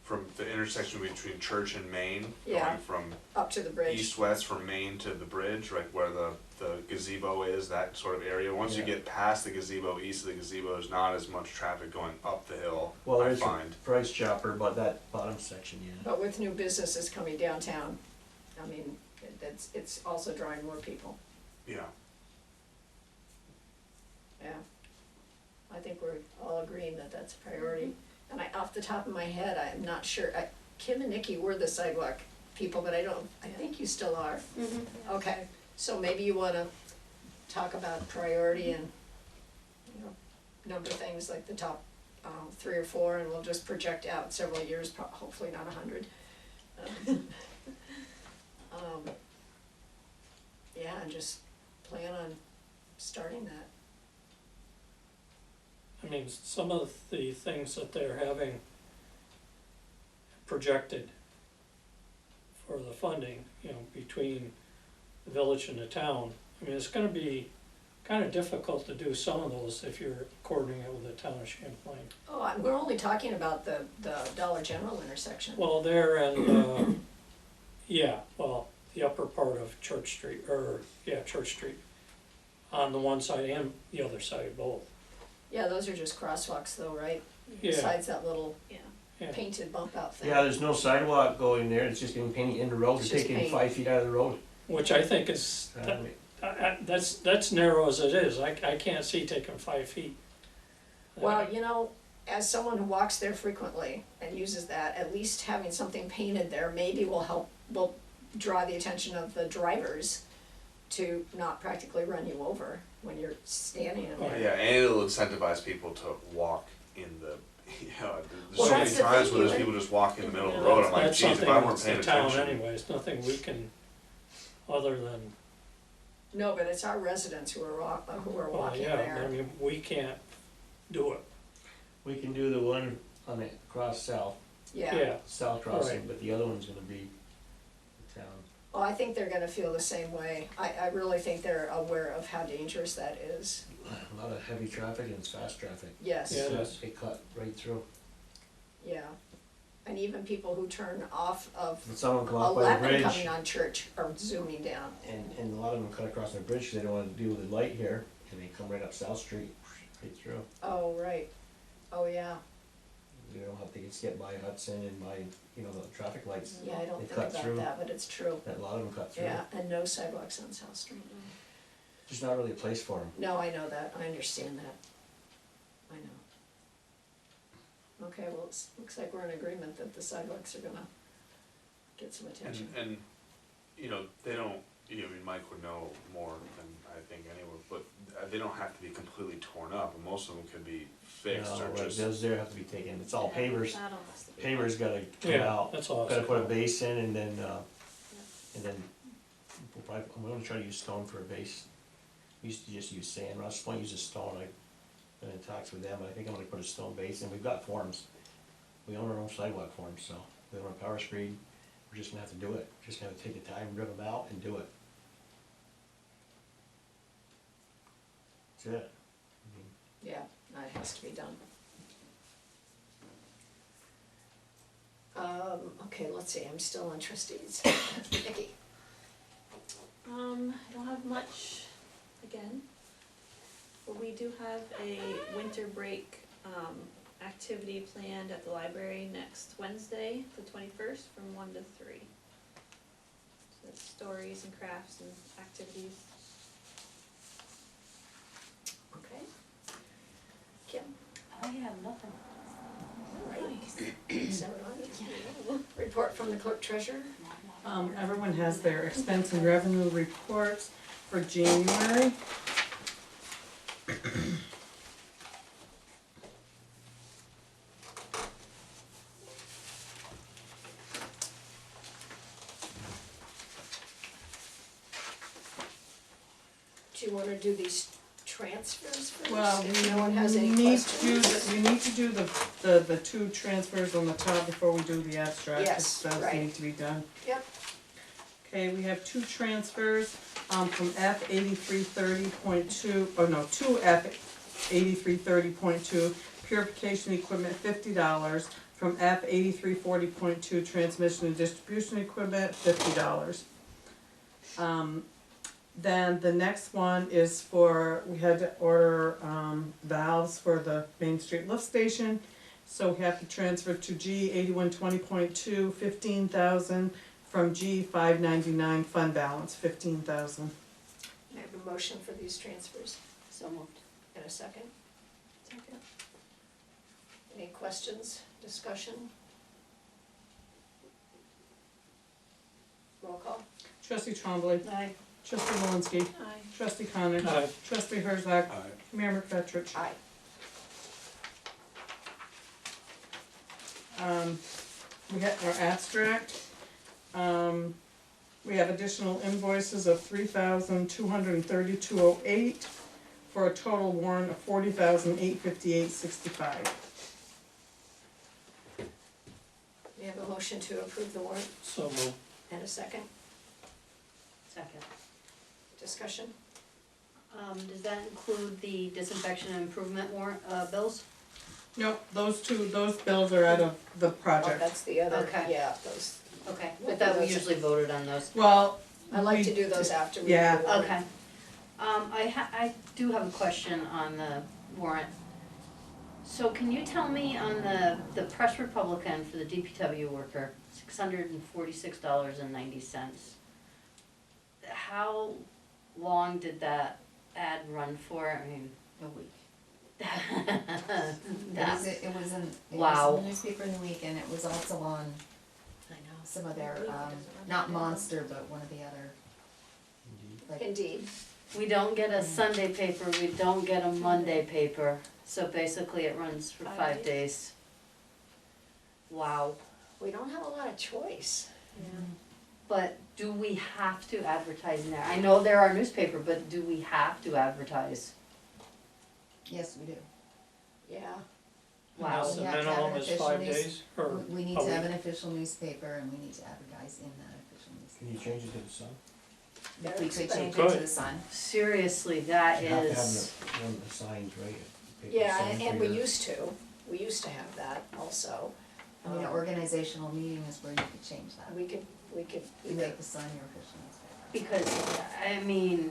From the intersection between Church and Main, Yeah. going from up to the bridge. east-west from Main to the bridge, right where the gazebo is, that sort of area. Once you Yeah. get past the gazebo, east of the gazebo, there's not as much traffic going up the hill, well, I there's a find. price chopper, but that bottom section, yeah. But with new businesses coming downtown, I mean, it's also drawing more people. Yeah. Yeah. I think we're all agreeing that that's a priority. And off the top of my head, I'm not sure, Kim and Nikki were the sidewalk people, but I think you still are. Okay, So maybe you wanna talk about priority and, number things like the top, 3 or 4, and we'll just project out several years, hopefully not 100. Yeah, and just plan on starting that. I mean, some of the things that they're having projected for the funding, between the village and the town, I mean, it's gonna be kinda difficult to do some of those if you're coordinating it with the town of Champlain. Oh, we're only talking about the Dollar General intersection. Well, there and, the upper part of Church Street, Church Street, on the one side and the other side, both. Yeah, those are just crosswalks though, right? Yeah. Besides that little Yeah. painted bump out thing. Yeah, there's no sidewalk going there, it's just getting painted in the road, It's they're just taking paint. 5 feet out of the road. Which I think is, that's narrow as it is, I can't see taking 5 feet. Well, as someone who walks there frequently and uses that, at least having something painted there maybe will draw the attention of the drivers to not practically run you over when you're standing in Oh, there. yeah, and it'll incentivize people to walk in the, Well, there's so many that's the times thing, where there's you- people just walking in the middle of the road, I'm like, That's geez, if something I weren't that's paying the town attention. anyway, it's nothing we can, other than, No, but it's our residents who are well, walking yeah, I there. mean, we can't do it. We can do the one on the cross south Yeah. crossing, Right. but the other one's gonna be the town. Well, I think they're gonna feel the same way. I really think they're aware of how dangerous that is. A lot of heavy traffic and it's fast traffic. Yes. Yeah. So is. they cut right through. Yeah. And even people who turn off of But some of them come off by the 11 bridge, coming on Church are zooming down. and a lot of them cut across the bridge because they don't wanna deal with the light here, and they come right up South Street, right through. Oh, right. Oh, yeah. They don't have to get by Hudson and by, the traffic lights. Yeah, I don't They think cut about through. that, but it's true. A lot of them cut through. Yeah, and no sidewalks on South Street. There's not really a place for them. No, I know that. I understand that. I know. Okay, well, it looks like we're in agreement that the sidewalks are gonna get some attention. And, they don't, Mike would know more than I think anywhere, but they don't have to be completely torn up, and most of them could be fixed No, or right, just. those there have to be taken, it's all pavers, That all has to be- pavers gotta come Yeah, out, that's all. gotta put a base in and then I'm gonna try to use stone for a base. We used to just use sand, Ross Point uses stone, I've been in talks with them, but I think I'm gonna put a stone base in, we've got forms. We own our own sidewalk forms, so we own a power screed, we're just gonna have to do it, just gonna take the time, rip them out and do it. That's it. Yeah, that has to be done. Okay, let's see, I'm still on trustees. Nikki? I don't have much, again, but we do have a winter break, activity planned at the library next Wednesday, the 21st, from 1 to 3. So it's stories and crafts and activities. Okay. Kim? I have nothing. Report from the clerk treasurer? Everyone has their expense and revenue reports for January. Do you wanna do these transfers first? Well, If no one has any we need to questions? we need to do the two transfers on the top before we do the abstract, Yes, because those right. need to be done. Yep. Okay, we have two transfers, from F 8330.2, to F 8330.2, purification equipment, $50, from F 8340.2, transmission and distribution equipment, $50. Then the next one is we had to order, valves for the Main Street lift station. So we have to transfer to G 8120.2, 15,000, from G 599 fund balance, 15,000. I have a motion for these transfers. So moved. In a second. Any questions, discussion? Roll call. Trustee Trombley. Aye. Trustee Malinsky. Aye. Trustee Connor. Aye. Trustee Herzog. Aye. Mayor McFetrich. Aye. We have our abstract. We have additional invoices of $3,232.08 for a total warrant of $40,858.65. We have a motion to approve the warrant So moved. and a second. Second. Discussion? Does that include the disinfection and improvement warrant, bills? Nope, those bills are out of the Oh, project. that's the other, Okay. yeah, those. Okay, We'll I thought do we those. usually voted on those. Well, I like we- to do those after we do Yeah. the warrant. Okay. I do have a question on the warrant. So can you tell me on the Press Republican for the DPW worker, $646.90. How long did that ad run for? I mean, A week. It that, was, it was in Wow. the newspaper in the week, and it was also on I know. some of their, not Monster, but one of the other, like, Indeed. We don't get a Sunday paper, we don't get a Monday paper, so basically it runs for 5 days. Wow. We don't have a lot of choice. But do we have to advertise in there? I know they're our newspaper, but do we have to advertise? yes, we do. Yeah. Wow. Unless the We have to have minimum an is official 5 news- days, or We need a to have week. an official newspaper, and we need to advertise in that official Can you newspaper. change it to the sun? They're We could expensive. change it to Good. the Sun. Seriously, that You have to have is, one of the signs, right? Paper Yeah, sign and for we your- used to have that also. I mean, an organizational meeting is where you could change that. We could You either, make the Sun your official newspaper. because, I mean,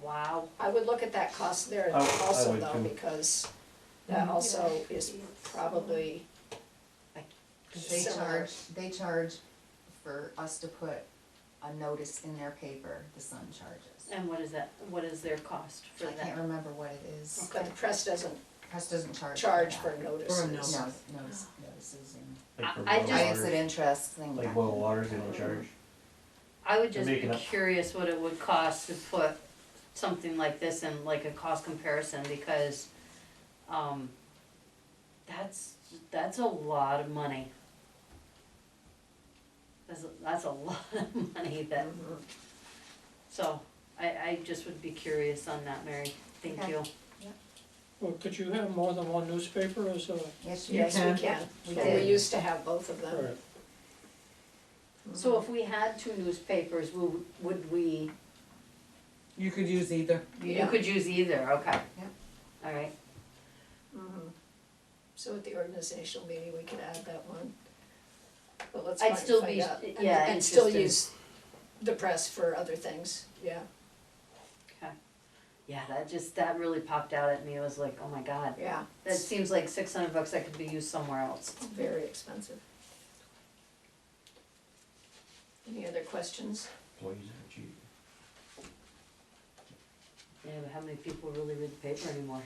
wow. I would look at that cost there I also would though, too. because that also is probably, Cause they Similar. charge for us to put a notice in their paper, the Sun charges. And what is that, what is their cost for I can't that? remember what it is. but the press doesn't Press doesn't charge charge that. for notices. notice. Notices and, Like for I boil just- I guess it waters, interest thing. like back boil in. waters, they don't charge. I would just They're be making up- curious what it would cost to put something like this in, like a cost comparison, because, that's a lot of money. That's a lot of money that, Mhm. so, I just would be curious on that, Mary, thank Okay. you. Well, could you have more than one newspaper as a, Yes, You Yes, we can. can. We And we did. used to have both of them. or, So if we had two newspapers, would we, You could use either. you Yeah. could use either, okay. Yep. Alright, Mhm. So at the organizational meeting, we could add that one. But let's I'd find still find be- out. And- yeah, And still interested. use the press for other things, yeah, okay. Yeah, that really popped out at me, it was like, oh my god. yeah, That seems like $600 that could be used somewhere else. very expensive. Any other questions? Employees are cheap. Yeah, but how many people really read the paper anymore?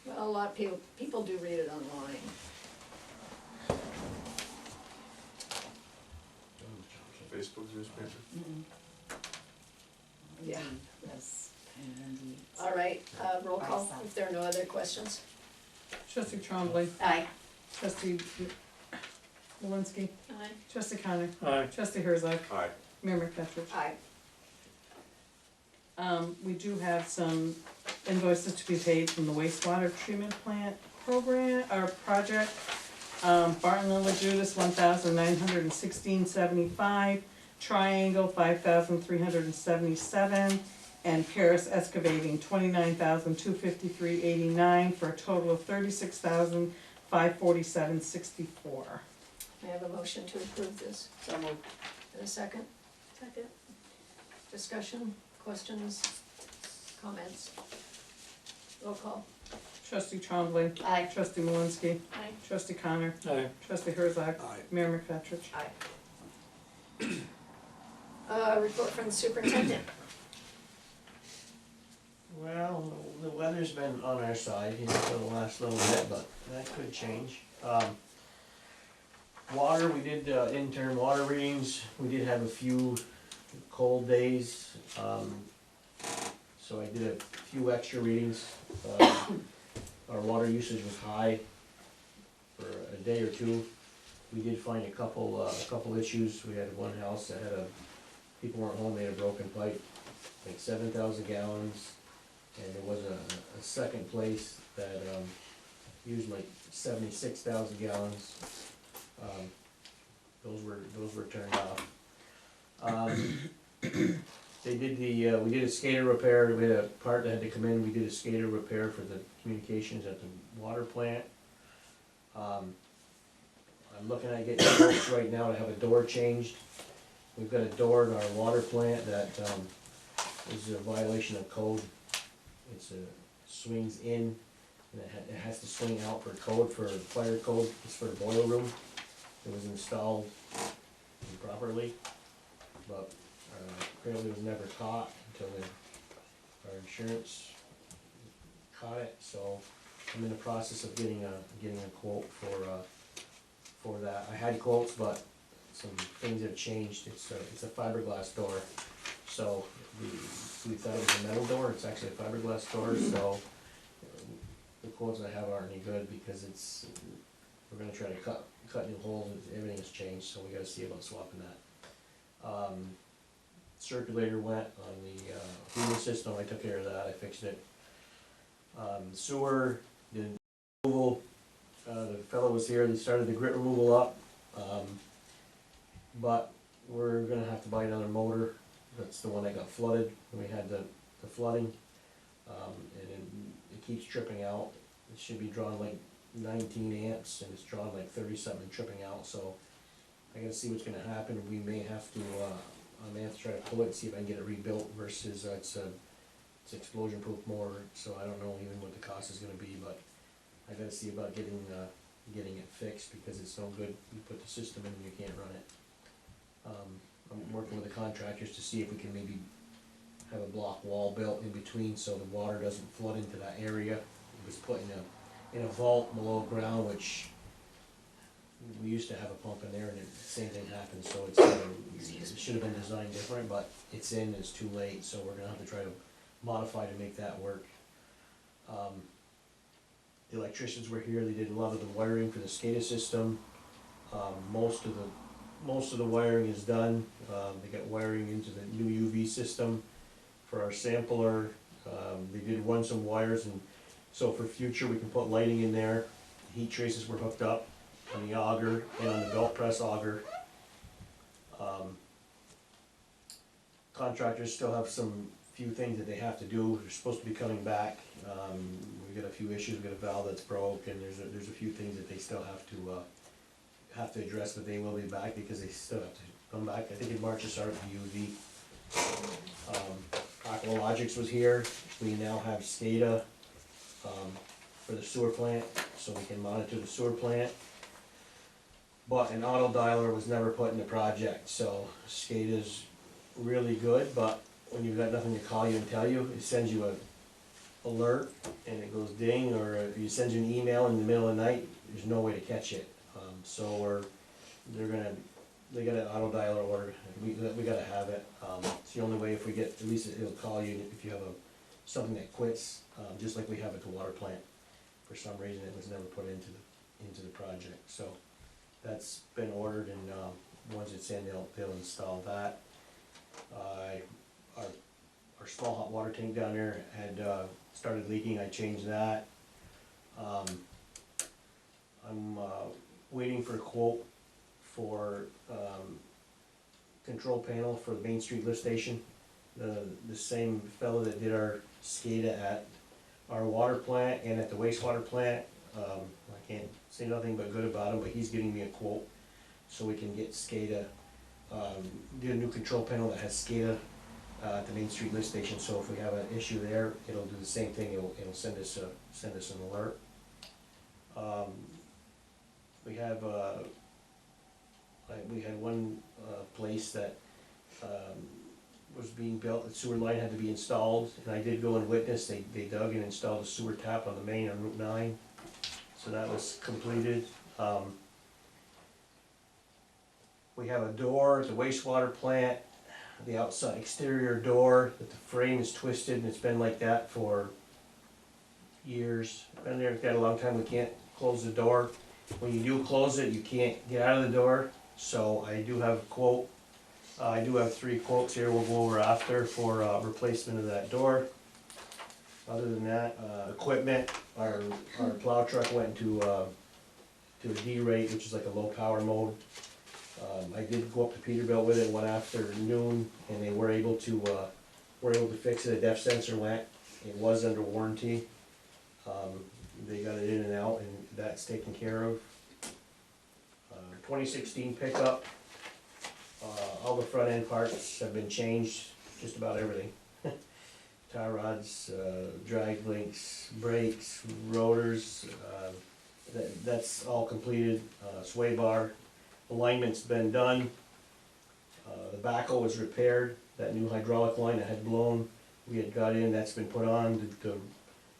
Well, a lot of people do read it online. Facebook's newspaper. Mm-mm. Yeah. Indeed, yes, and indeed. All right, roll call, if there are no other questions. Trustee Trombley. Aye. Trustee Malinsky. Aye. Trustee Connor. aye, Trustee Herzog. Aye. Mayor McFetrich. Aye. We do have some invoices to be paid from the wastewater treatment plant program, or project. Barton Lilla Judas, $1,916.75, Triangle, $5,377, and Paris Excavating, $29,253.89, for a total of $36,547.64. May I have a motion to approve this? So moved. In a second? Second. Discussion, questions, comments? Roll call. Trustee Trombley. Aye. Trustee Malinsky. Aye. Trustee Connor. aye. Trustee Herzog. Aye. Mayor McFetrich. Aye. Report from the superintendent. Well, the weather's been on our side, for the last little bit, but that could change. Water, we did, intern water readings, we did have a few cold days, so I did a few extra readings. Our water usage was high for a day or two. We did find a couple issues. We had one house that had people weren't home, they had a broken pipe, like 7,000 gallons. And there was a second place that, used like 76,000 gallons. Those were turned off. They did we did a skater repair. We had a part that had to come in. We did a skater repair for the communications at the water plant. I'm looking at getting quotes right now to have a door changed. We've got a door in our water plant that, is a violation of code. It's swings in, and it has to swing out for code, for fire code. It's for the boiler room. It was installed improperly, but apparently it was never caught until our insurance caught it. So I'm in the process of getting a quote for that. I had quotes, but some things have changed. It's a fiberglass door, so we thought it was a metal door. It's actually a fiberglass door. So the quotes I have aren't any good because we're gonna try to cut new holes. Everything has changed, so we gotta see about swapping that. Circulator went on the heating system. I took care of that. I fixed it. Sewer did removal. The fellow was here. They started the grit removal up, but we're gonna have to buy another motor. That's the one that got flooded. We had the flooding, and it keeps tripping out. It should be drawn like 19 amps, and it's drawn like 30 something and tripping out. So I gotta see what's gonna happen. We may have to. I may have to try to pull it and see if I can get it rebuilt versus it's explosion proof motor. So I don't know even what the cost is gonna be, but I gotta see about getting it fixed because it's no good. You put the system in and you can't run it. I'm working with the contractors to see if we can maybe have a block wall built in between so the water doesn't flood into that area. It was put in a vault below ground, which we used to have a pump in there, and the same thing happened. So it should have been designed different, but it's too late. So we're gonna have to try to modify to make that work. The electricians were here. They did a lot of the wiring for the SCADA system. Most of the wiring is done. They got wiring into the new UV system for our sampler. They did run some wires, and so for future we can put lighting in there. Heat traces were hooked up on the auger and on the belt press auger. Contractors still have some few things that they have to do. They're supposed to be coming back. We've got a few issues. We've got a valve that's broke, and there's a few things that they still have to address, but they will be back because they still have to come back. I think in March it started with UV. Aqualogics was here. We now have SCADA for the sewer plant, so we can monitor the sewer plant. But an auto dialer was never put in the project, so SCADA's really good, but when you've got nothing to call you and tell you, it sends you a alert and it goes ding, or if it sends you an email in the middle of the night, there's no way to catch it. So they got an auto dialer ordered. We gotta have it. It's the only way. If we get, at least it'll call you if you have something that quits, just like we have at the water plant. For some reason, it was never put into the project. So that's been ordered, and once it's in, they'll install that. Our small hot water tank down there had started leaking. I changed that. I'm waiting for a quote for control panel for the Main Street lift station. The same fellow that did our SCADA at our water plant and at the wastewater plant. I can't say nothing but good about him, but he's getting me a quote so we can get SCADA, do a new control panel that has SCADA at the Main Street lift station. So if we have an issue there, it'll do the same thing. It'll send us an alert. We had one place that was being built. The sewer line had to be installed, and I did go and witness. They dug and installed a sewer tap on the main on Route 9, so that was completed. We have a door at the wastewater plant. the outside exterior door, that the frame is twisted, and it's been like that for years. Been there, got a long time, we can't close the door. When you do close it, you can't get out of the door, so I do have a quote. I do have 3 quotes here we'll go over after for replacement of that door. Other than that, equipment, our plow truck went to a D rate, which is like a low power mode. I did go up to Peterbilt with it one afternoon, and they were able to fix it. A depth sensor went. It was under warranty. They got it in and out, and that's taken care of. 2016 pickup. All the front end parts have been changed, just about everything. Tie rods, drag links, brakes, rotors, that's all completed. Sway bar, alignment's been done. The backhoe was repaired, that new hydraulic line that had blown, we had got in, that's been put on. The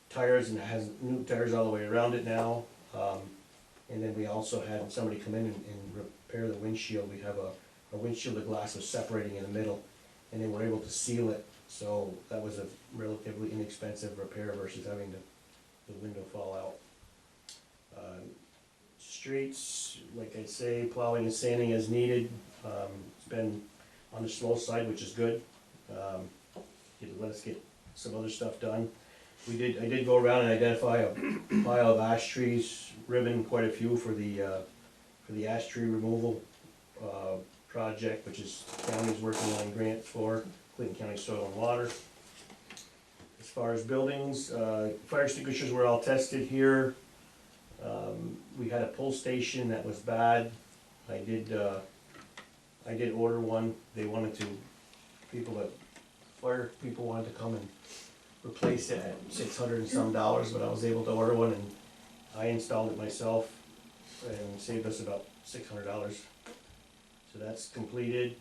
tires, and it has new tires all the way around it now. And then we also had somebody come in and repair the windshield. We have a windshield, the glass was separating in the middle, and they were able to seal it. So that was a relatively inexpensive repair versus having the window fall out. Streets, like I say, plowing and sanding as needed. It's been on the slow side, which is good. Let us get some other stuff done. I did go around and identify a pile of ash trees, ribbon quite a few for the ash tree removal project, which is county's working on grants for, Clinton County Soil and Water. As far as buildings, fire extinguishers were all tested here. We had a pull station that was bad. I did order one. They wanted to, fire people wanted to come and replace it at $600 and some, but I was able to order one, and I installed it myself and saved us about $600. So that's completed.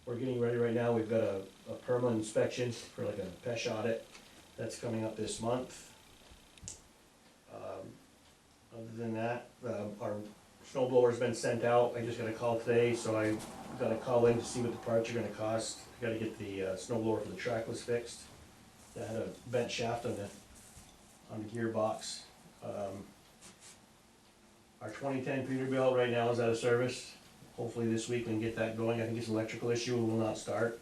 We're getting ready right now. We've got a perma inspection for like a PESH audit. That's coming up this month. Other than that, our snow blower's been sent out. I just got a call today, so I got a call in to see what the parts are gonna cost. I gotta get the snow blower for the trackless fixed. That had a bent shaft on the gearbox. Our 2010 Peterbilt right now is out of service. Hopefully this week we can get that going. I think it's an electrical issue, it will not start.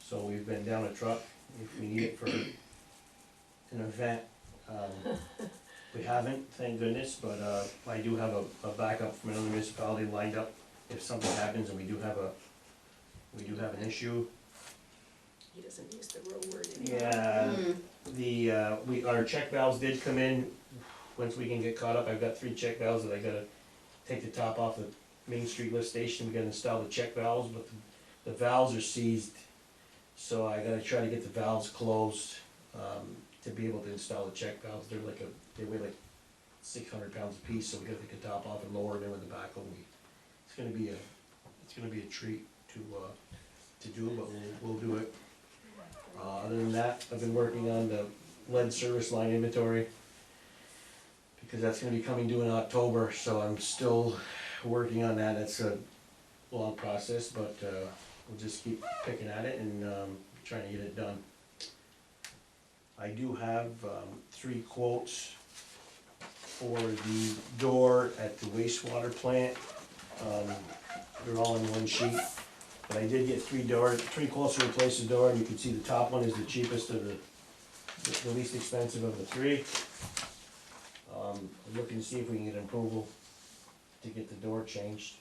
So we've been down a truck if we need it for an event. We haven't, thank goodness, but I do have a backup from another municipality lined up if something happens and we do have an issue. He doesn't use the real word anymore. Yeah, our check valves did come in. Once we can get caught up, I've got 3 check valves that I gotta take the top off the Main Street lift station. We gotta install the check valves, but the valves are seized. So I gotta try to get the valves closed, to be able to install the check valves. They weigh like 600 pounds a piece, so we gotta take the top off and lower them in the backhoe. It's gonna be a treat to do, but we'll do it. Other than that, I've been working on the lead service line inventory, because that's gonna be coming due in October, so I'm still working on that. It's a long process, but we'll just keep picking at it and trying to get it done. I do have 3 quotes for the door at the wastewater plant. They're all in one sheet, but I did get 3 quotes to replace the door, and you can see the top one is the cheapest of the least expensive of the 3. I'm looking to see if we can get approval to get the door changed.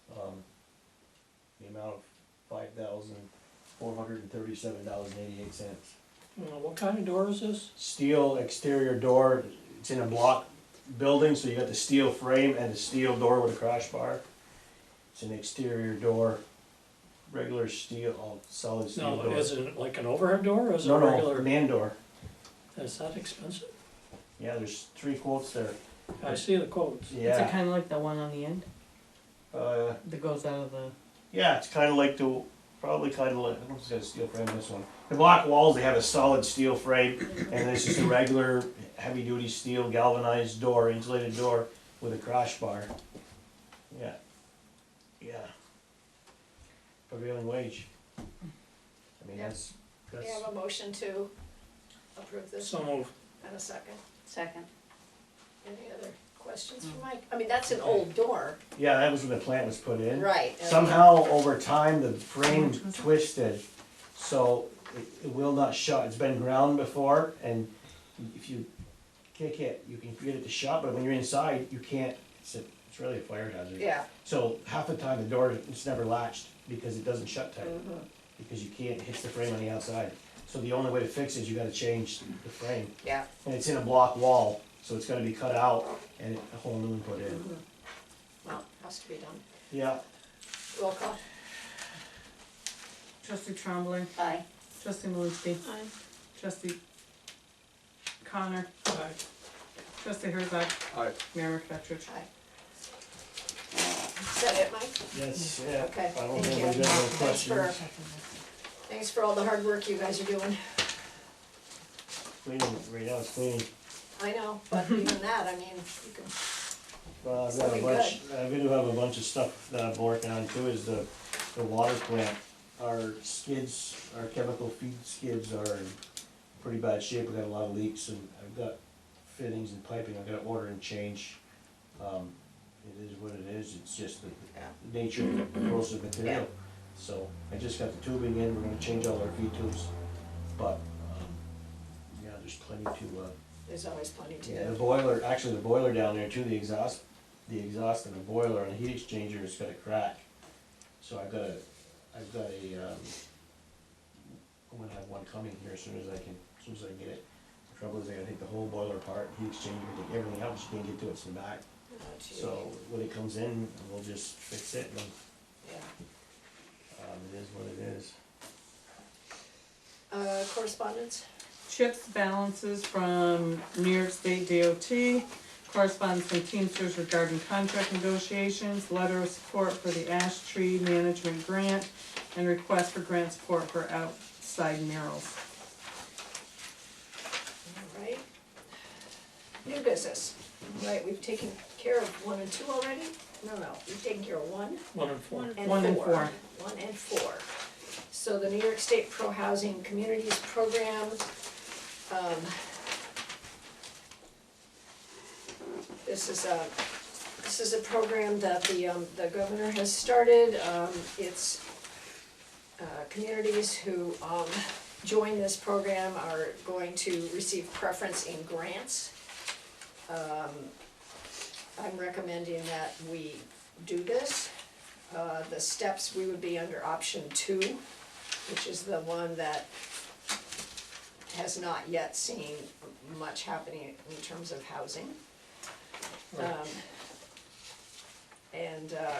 The amount of $5,437.88. What kind of door is this? Steel exterior door. It's in a block building, so you got the steel frame and the steel door with a crossbar. It's an exterior door, regular steel, all solid steel No, door. is it like an overhead door or is it a No, regular? man door. Is that expensive? Yeah, there's 3 quotes there. I see the quotes. Is it Yeah. kinda like the one on the end that goes out of the, Yeah, it's kind of like probably kind of like, I don't know if it's got a steel frame in this one. The block walls, they have a solid steel frame, and this is a regular heavy-duty steel galvanized door, insulated door with a crossbar. Yeah. Yeah. prevailing wage. I mean, Yeah. that's, We have a motion to approve this So move. and a second. Second. Any other questions for Mike? I mean, that's an old door. yeah, that was when the plant was put in. Right. Somehow, over time, the frame twisted, so it will not shut. It's been ground before, and if you kick it, you can get it to shut, but when you're inside, you can't. It's really a fire hazard. Yeah. So half the time, the door, it's never latched, because it doesn't shut tight, Mhm. because you can't, it hits the frame on the outside. So the only way to fix it is you gotta change the frame. Yeah. And it's in a block wall, so it's gotta be cut out and a whole new one put in. Mhm. Well, has to be done. Yeah, Roll call. Trustee Trombley, Aye. trustee Malinsky, Aye. trustee Connor, Aye. trustee Herzog, Aye. Mayor McFetrich. Aye. Is that it, Mike? yes, yeah. Okay, I don't thank think you. anybody got any Thanks for, questions. thanks for all the hard work you guys are doing. Cleaning, right now it's cleaning. I know, but even that, I mean, you can, Well, I've got a Something bunch, I do have a bunch of stuff that I'm working on too, is the water plant. Our skids, our chemical feed skids are in pretty bad shape, we got a lot of leaks, and I've got fittings and piping, I've gotta order and change. It is what it is, it's just the nature of the corrosive material. So, I just got the tubing in, we're gonna change all our feed tubes, but, yeah, there's plenty to, there's always plenty to yeah, the do. boiler, actually the boiler down there too, the exhaust and the boiler and the heat exchanger has got a crack. So I've got a, I'm gonna have one coming here as soon as I can get it. The trouble is I gotta take the whole boiler apart, heat exchanger, take everything out, but you can't get to it, it's in the back. Oh, gee. So when it comes in, we'll just fix it and, Yeah. it is what it is. Correspondence? Chips balances from New York State DOT, correspondence from Teamsters regarding contract negotiations, letter of support for the ash tree management grant, and request for grant support for outside murals. All right. New business. All right, we've taken care of 1 and 2 already? No, we've taken care of 1 1 and 4. and 1 and 4. 4. 1 and 4. So the New York State Pro Housing Communities Program, this is a program that the governor has started. It's communities who join this program are going to receive preference in grants. I'm recommending that we do this. The steps, we would be under option 2, which is the one that has not yet seen much happening in terms of housing.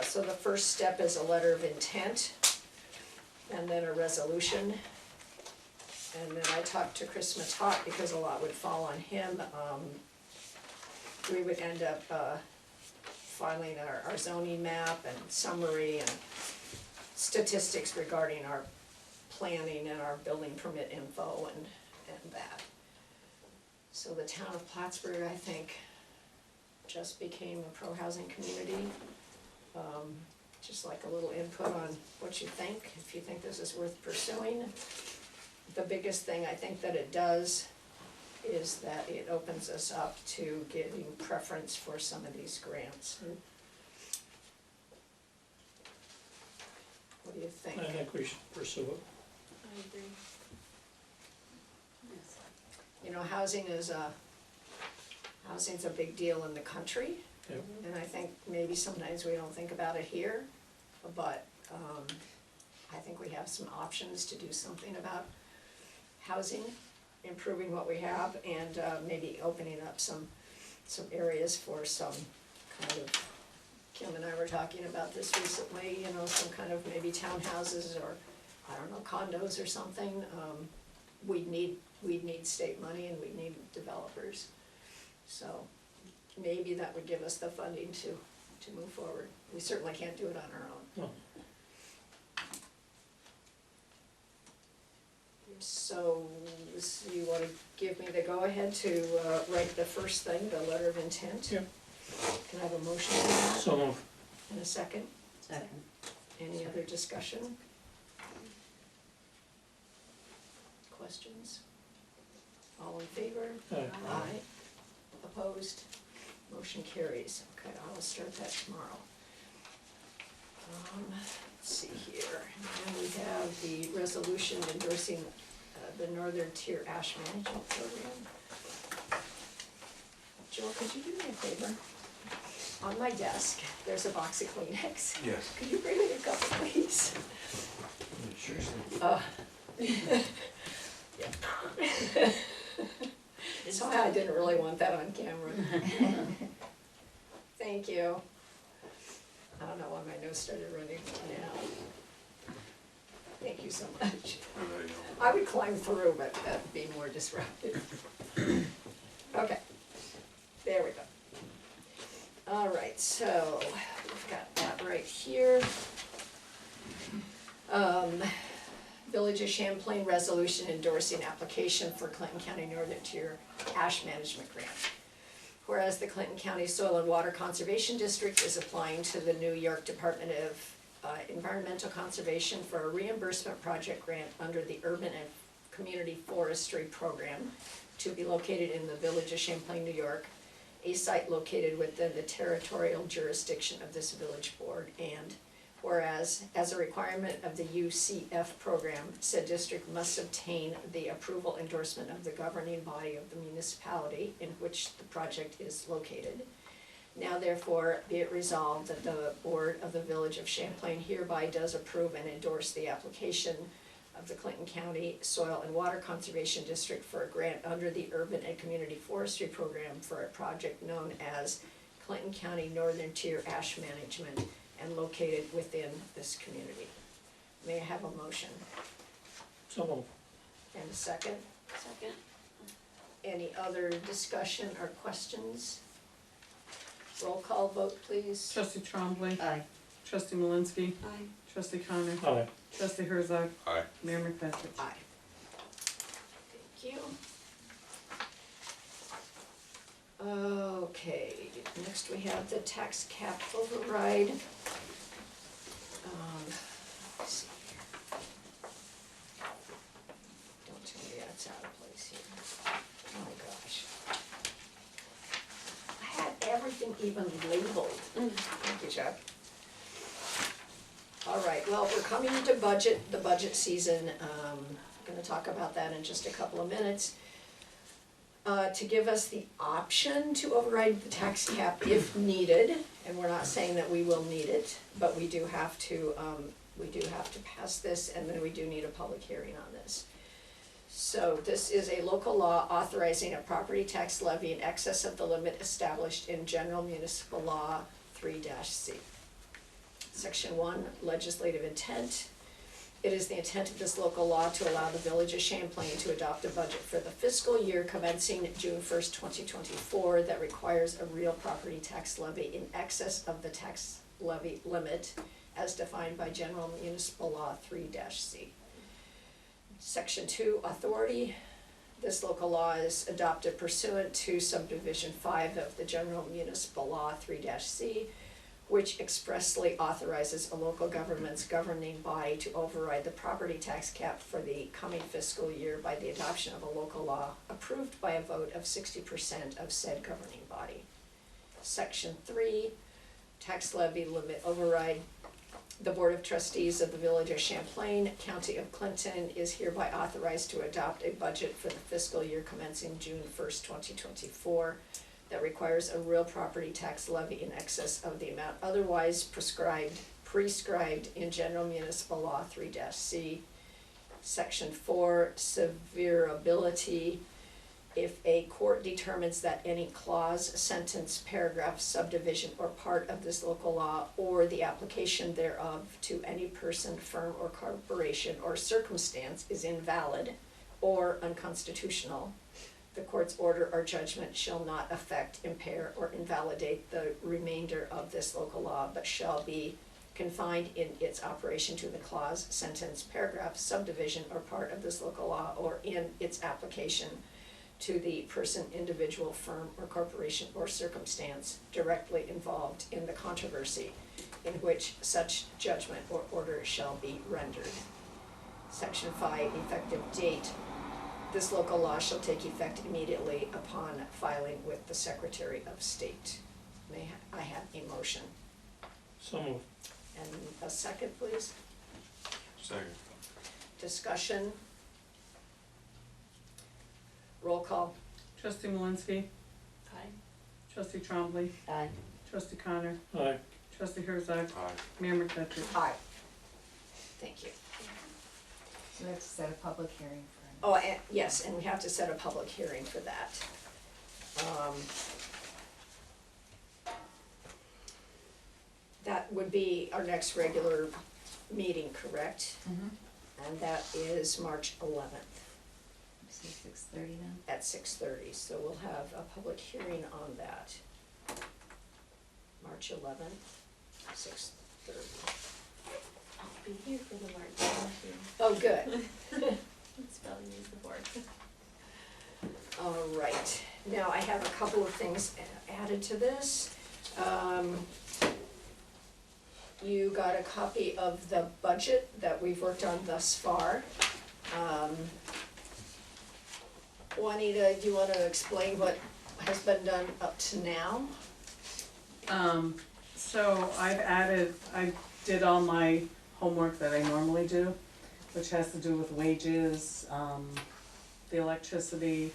So the first step is a letter of intent, and then a resolution. And then I talked to Chris Matot, because a lot would fall on him. We would end up filing our zoning map and summary and statistics regarding our planning and our building permit info and that. So the town of Plattsburgh, I think, just became a pro-housing community. Just like a little input on what you think, if you think this is worth pursuing. The biggest thing I think that it does is that it opens us up to giving preference for some of these grants. What do you think? I think we should pursue it. I agree. You know, housing's a big deal in the country. Yep. And I think maybe sometimes we don't think about it here, but I think we have some options to do something about housing, improving what we have, and maybe opening up some areas for some kind of, Kim and I were talking about this recently, you know, some kind of maybe townhouses or, I don't know, condos or something. We'd need state money and we'd need developers. So maybe that would give us the funding to move forward. We certainly can't do it on our own. No. So you wanna give me the go-ahead to write the first thing, the letter of intent? Yep. Can I have a motion for that? So move. And a second? Second. Any other discussion? questions? All in favor? Aye. Aye. Opposed? Motion carries. Okay, I will start that tomorrow. Let's see here, and we have the resolution endorsing the Northern Tier Ash Management Program. Joel, could you do me a favor? On my desk, there's a box of Kleenex. Yes. Could you bring me a couple, please? Seriously. Yeah. Somehow I didn't really want that on camera. Thank you. I don't know why my nose started running now. Thank you so much. I would climb through, but that'd be more disruptive. Okay, there we go. All right, so we've got that right here. Village of Champlain resolution endorsing application for Clinton County Northern Tier Ash Management Grant. Whereas the Clinton County Soil and Water Conservation District is applying to the New York Department of Environmental Conservation for a reimbursement project grant under the Urban and Community Forestry Program to be located in the Village of Champlain, New York, a site located within the territorial jurisdiction of this village board, and whereas, as a requirement of the UCF program, said district must obtain the approval endorsement of the governing body of the municipality in which the project is located. Now therefore be it resolved that the board of the Village of Champlain hereby does approve and endorse the application of the Clinton County Soil and Water Conservation District for a grant under the Urban and Community Forestry Program for a project known as Clinton County Northern Tier Ash Management and located within this community. May I have a motion So moved. and a second? Second. Any other discussion or questions? Roll call vote, please. Trustee Trombley, Aye. trustee Malinsky, Aye. trustee Connor, Aye. trustee Herzog, Aye. Mayor McFetrich. Aye. Thank you. Okay, next we have the tax cap override. Let's see here. Don't tell me that's out of place here. Oh my gosh. I had everything even labeled. Thank you, Chuck. All right, well, we're coming into the budget season. I'm gonna talk about that in just a couple of minutes. To give us the option to override the tax cap if needed, and we're not saying that we will need it, but we do have to pass this, and then we do need a public hearing on this. So this is a local law authorizing a property tax levy in excess of the limit established in General Municipal Law 3-C. Section 1, legislative intent. It is the intent of this local law to allow the Village of Champlain to adopt a budget for the fiscal year commencing June 1st, 2024 that requires a real property tax levy in excess of the tax levy limit as defined by General Municipal Law 3-C. Section 2, authority. This local law is adopted pursuant to subdivision 5 of the General Municipal Law 3-C, which expressly authorizes a local government's governing body to override the property tax cap for the coming fiscal year by the adoption of a local law approved by a vote of 60% of said governing body. Section 3, tax levy limit override. The Board of Trustees of the Village of Champlain, County of Clinton, is hereby authorized to adopt a budget for the fiscal year commencing June 1st, 2024, that requires a real property tax levy in excess of the amount otherwise prescribed in General Municipal Law 3-C. Section 4, severability. If a court determines that any clause, sentence, paragraph, subdivision, or part of this local law or the application thereof to any person, firm, or corporation or circumstance is invalid or unconstitutional, the court's order or judgment shall not affect, impair, or invalidate the remainder of this local law, but shall be confined in its operation to the clause, sentence, paragraph, subdivision, or part of this local law, or in its application to the person, individual, firm, or corporation, or circumstance directly involved in the controversy in which such judgment or order shall be rendered. Section 5, effective date. this local law shall take effect immediately upon filing with the Secretary of State. May I have a motion? So moved. And a second, please? Second. Discussion? Roll call? Trustee Malinsky, Aye. trustee Trombley, Aye. trustee Connor, Aye. trustee Herzog, Aye. Mayor McFetrich. Aye. Thank you. So we have to set a public hearing for it. Oh, and, yes, and we have to set a public hearing for that. That would be our next regular meeting, correct? And that is March 11th So 6:30 then? at 6:30, so we'll have a public hearing on that. March 11th, 6:30. I'll be here for the March meeting. Oh, good. Spelling is the board. All right, now I have a couple of things added to this. You got a copy of the budget that we've worked on thus far. Juanita, do you wanna explain what has been done up to now? So I did all my homework that I normally do, which has to do with wages, the electricity,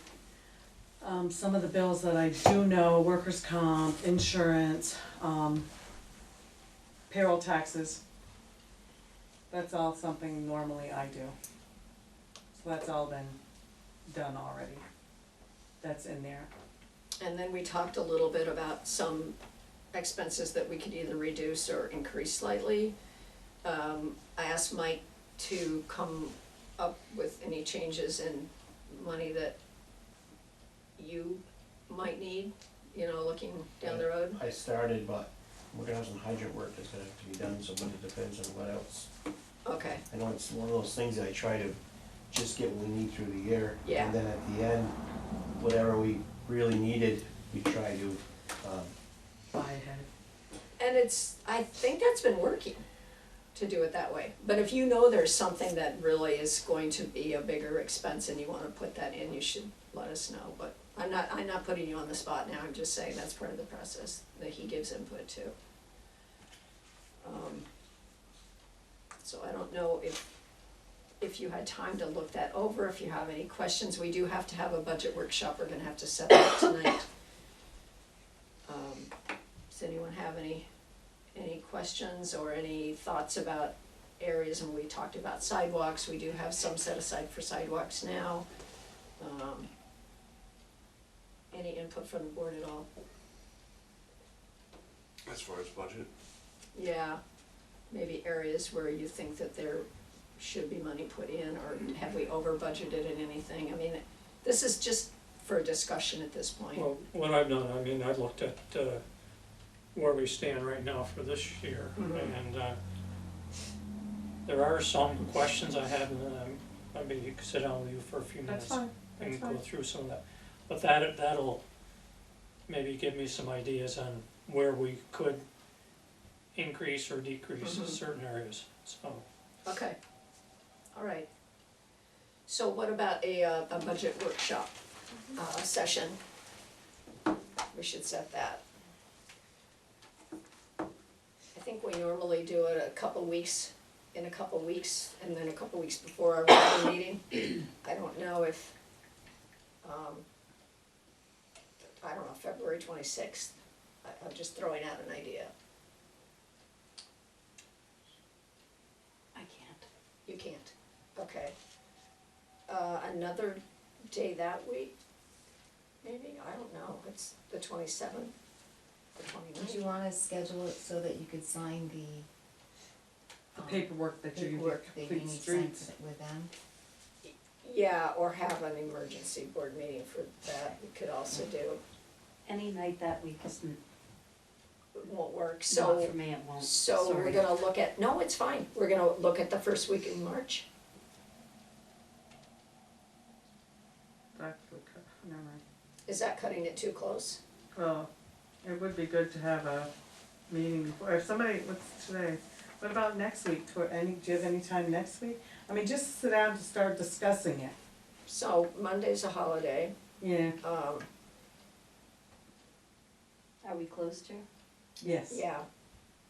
some of the bills that I do know, workers' comp, insurance, payroll taxes. That's all something normally I do. So that's all been done already. That's in there. And then we talked a little bit about some expenses that we could either reduce or increase slightly. I asked Mike to come up with any changes in money that you might need, you know, looking down the road. I started, but we're gonna have some hydrant work that's gonna have to be done, so but it depends on what else. Okay, I know it's one of those things that I try to just get what we need through the year. Yeah. And then at the end, whatever we really needed, we try to, Buy ahead. and I think that's been working, to do it that way. But if you know there's something that really is going to be a bigger expense and you wanna put that in, you should let us know. But I'm not putting you on the spot now, I'm just saying that's part of the process that he gives input to. So I don't know if you had time to look that over, if you have any questions. We do have to have a budget workshop, we're gonna have to set that tonight. Does anyone have any questions or any thoughts about areas? And we talked about sidewalks, we do have some set aside for sidewalks now. Any input from the board at all? As far as budget? Yeah, maybe areas where you think that there should be money put in, or have we over budgeted in anything? I mean, this is just for discussion at this point. Well, what I've done, I mean, I looked at, where we stand right now for this year, Mhm. and, there are some questions I have, and, I maybe could sit down with you for a few That's minutes fine, that's and go fine. through some of that. But that'll maybe give me some ideas on where we could increase or decrease in Mhm. certain areas, so. Okay, all right. So what about a budget workshop, session? We should set that. I think we normally do it in a couple weeks, and then a couple weeks before our regular meeting. I don't know if, I don't know, February 26th, I'm just throwing out an idea. I can't. You can't, okay. Another day that week, maybe, I don't know, it's the 27th, the 29th. Did you wanna schedule it so that you could sign The paperwork that you need to paperwork that you complete need signed streets. with them? Yeah, or have an emergency board meeting for that, we could also do, Any night that week isn't, it won't work, not so, for me, it won't, so we're sorry. gonna look at, no, it's fine, we're gonna look at the first week in March. That would never mind. Is that cutting it too close? Well, it would be good to have a meeting before, if somebody, what's today? What about next week, do you have any time next week? I mean, just sit down to start discussing it. so Monday's a holiday, Yeah, Are we closed here? yes. yeah.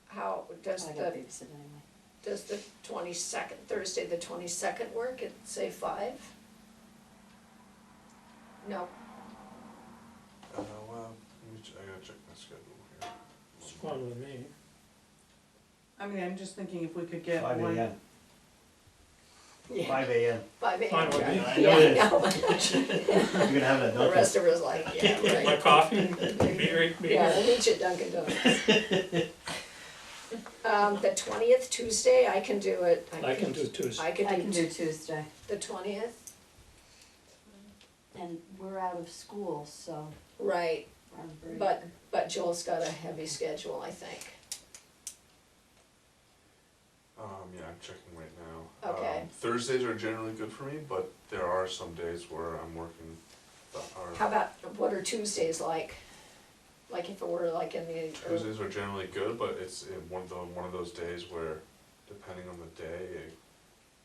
How, does I got the, babysit anyway. does the 22nd, Thursday the 22nd work at, say, 5? No, Well, I gotta check my schedule here. It's fine with me. I mean, I'm just thinking if we could get 5 one. AM, yeah, 5 AM. 5 AM. Fine with me. I know it is. Yeah, I know. You're gonna have that The Dunkin'. rest of us like, yeah, Get my right. coffee, be right, be Yeah, here. we'll meet you at Dunkin' Donuts. The 20th, Tuesday, I can do it. I can do Tuesday. I could I can do do Tuesday, the 20th, and we're out of school, so right, we're on break. but Joel's got a heavy schedule, I think. Yeah, I'm checking right now. Okay. Thursdays are generally good for me, but there are some days where I'm working, How about, what are Tuesdays like? Like if it were like in the, Tuesdays are generally good, but it's one of those days where, depending on the day,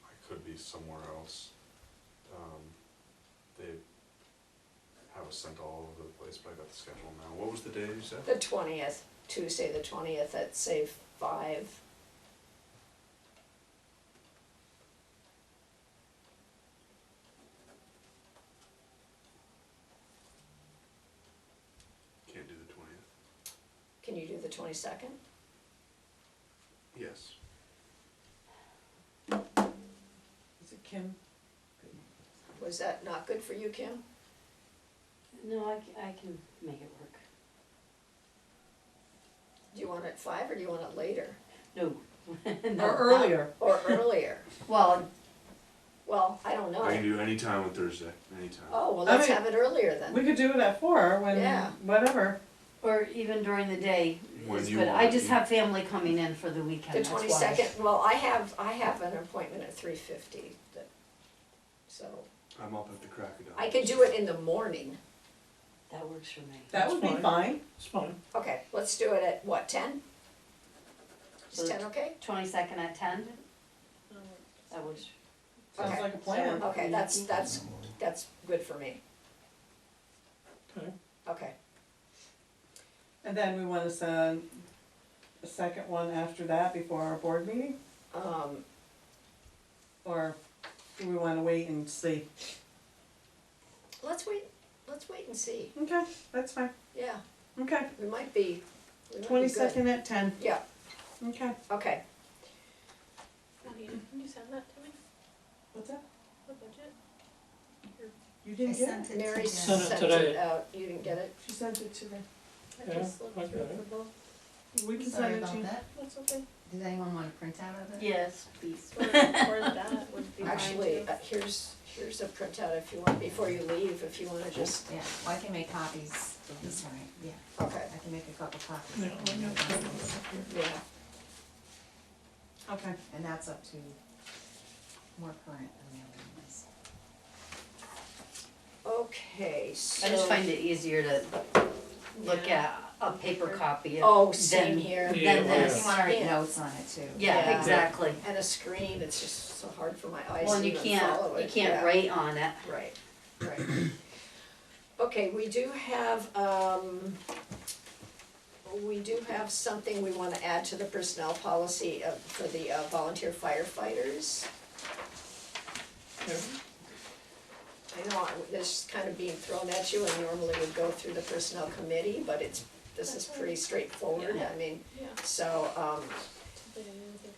I could be somewhere else. They have us sent all over the place, but I got the schedule now. What was the day you said? the 20th, Tuesday the 20th at say 5? Can't do the 20th. Can you do the 22nd? Yes. Is it Kim? Was that not good for you, Kim? No, I can make it work. Do you want it at 5 or do you want it later? No. No, Or earlier? Or earlier? Well, Well, I don't know. I can do any time on Thursday, anytime. Oh, well, I let's mean, have it earlier then. We could do it at 4 when, Yeah. whatever. or even during the day When is you good. want I it, just yeah. have family coming in for the weekend, The that's why. 22nd, well, I have an appointment at 3:50, so, I'm up at the crack of dawn. I could do it in the morning. That works for me. That That's would be fine. fine. It's fine. Okay, let's do it at what, 10? So Is 10 okay? 22nd at 10, that works. Sounds Okay. like a plan. Okay, that's good for me. Okay. Okay, And then we wanna send a second one after that before our board meeting? Or do we wanna wait and see? let's wait and see, Okay, that's fine. yeah, Okay, we might be good. 22nd at 10. Yeah, Okay. okay, Nadia, can you send that to me, What's that? the budget? You didn't get it? Mary Sent it sent today. it out, you didn't get it? She sent it today. I Yeah, just looked I through got it it. for both, We can Sorry send it about to you. that. that's okay, Does anyone want a printout of it? Yes, please. or that would be fine Actually, too. here's a printout if you want, before you leave, if you wanna just, Yeah, well, I can make copies of this one, yeah, okay, I can make a couple copies. Yeah, I got copies up here. yeah. Okay. And that's up to more current than the other ones. Okay, so. I just find it easier to look Yeah. at a paper copy Oh, same than, here. Yeah, than well, You this. wanna write Yeah. notes on it too. Yeah, Yeah. exactly. And a screen, it's just so hard for my eyes Well, to and you even follow can't, it. you can't Yeah. write on it. Right, right. Okay, we do have something we wanna add to the personnel policy for the volunteer firefighters. Yeah. I know this is kind of being thrown at you and normally would go through the personnel committee, but this is pretty straightforward, I mean, Yeah, so, something I didn't think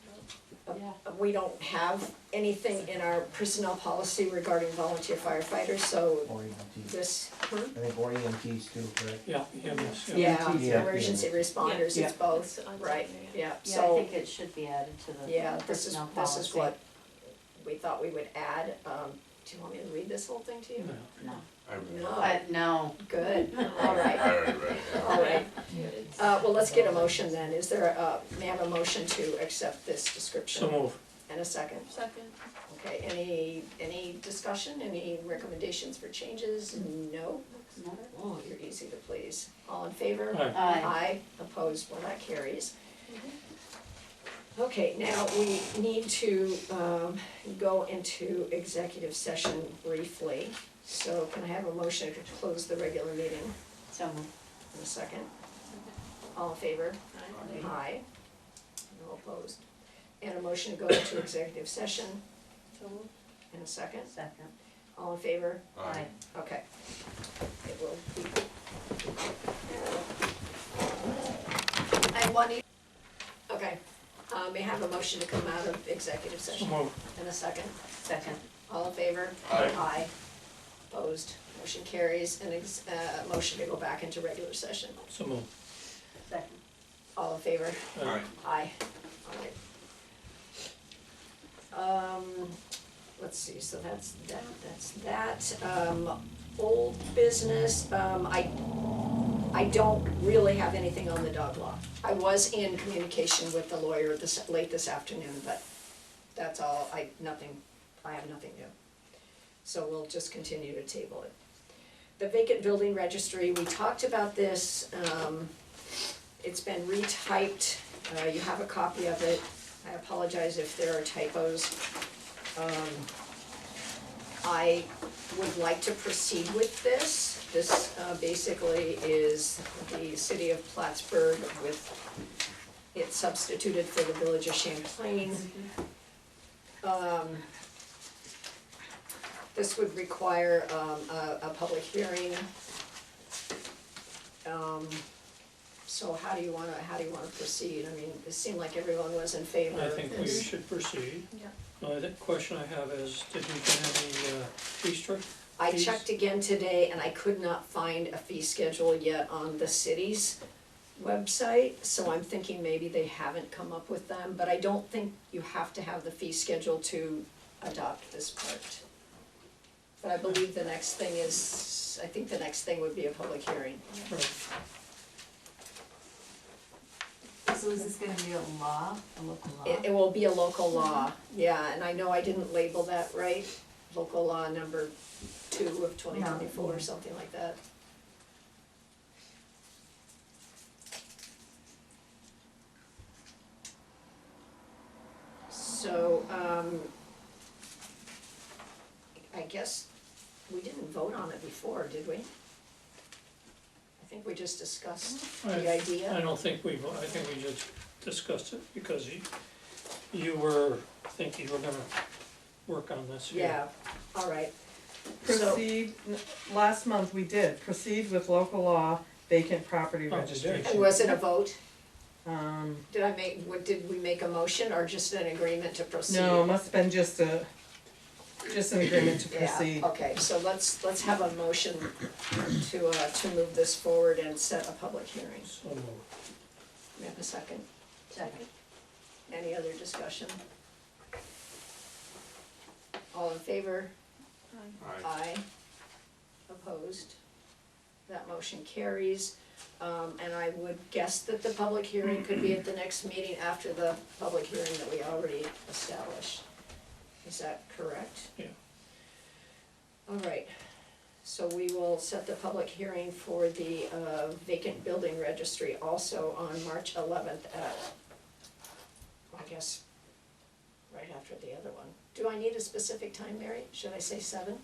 about. Yeah. we don't have anything in our personnel policy regarding volunteer firefighters, so Or EMTs. this, I think or EMTs too, correct? Yeah, EMS, yeah. yeah, Yeah. emergency responders, Yeah. it's both, It's on right, there, yeah, Yeah, I so, think it should be added to the yeah, this is personnel policy. what we thought we would add, do you want me to read this whole thing to you? No. No, I No, no. good, all right, already read it. all right. It's- Well, let's get a motion then, is there may I have a motion to accept this description? So move. And a second? Second, Okay, any discussion, any recommendations for changes? No? No. Oh, you're easy to please. All in favor? Aye. Aye. Aye, opposed, well, that carries. Okay, now we need to go into executive session briefly. So can I have a motion to close the regular meeting So moved. in a second? All in favor? Aye. Aye. No opposed. And a motion to go into executive session So moved. in a second? Second. All in favor? Aye. Okay. It will be. I want you, okay, may I have a motion to come out of executive So session moved. in a second? Second. All in favor? Aye. Aye. Opposed, motion carries, and motion to go back into regular session. So moved. Second. All in favor? Alright, Aye. Alright. Let's see, so that's that. Old business, I don't really have anything on the dog law. I was in communication with the lawyer late this afternoon, but that's all, I have nothing new. So we'll just continue to table it. The vacant building registry, we talked about this, it's been retyped, you have a copy of it. I apologize if there are typos. I would like to proceed with this. This basically is the city of Plattsburgh with, it substituted for the village of Champlain. This would require a public hearing. So how do you wanna proceed? I mean, it seemed like everyone was in favor I of think we this. should proceed. Yeah. The question I have is, did we get any fee structure? I checked again today and I could not find a fee schedule yet on the city's website, so I'm thinking maybe they haven't come up with them, but I don't think you have to have the fee schedule to adopt this part. But I believe the next thing is, I think the next thing would be a public hearing. Right. So is this gonna be a law, a local law? It will be a local law, yeah, and I know I didn't label that right, local law number 2 of 2024 or something like that. So, I guess we didn't vote on it before, did we? I think we just discussed the I idea. don't think I think we just discussed it because you were thinking you were gonna work on this here. Yeah, all right. So, Proceed, last month we did, proceed with local law vacant property Oh, registration. and was it a vote? Um, Did we make a motion or just an agreement to proceed? no, it must have been just an agreement to proceed. Yeah, okay, so let's have a motion to move this forward and set a public hearing. So moved. We have a second? Second. Any other discussion? All in favor? alright. Aye. Opposed? That motion carries. And I would guess that the public hearing could be at the next meeting after the public hearing that we already established. Is that correct? Yeah. All right, so we will set the public hearing for the vacant building registry also on March 11th at, I guess, right after the other one. Do I need a specific time, Mary? Should I say 7?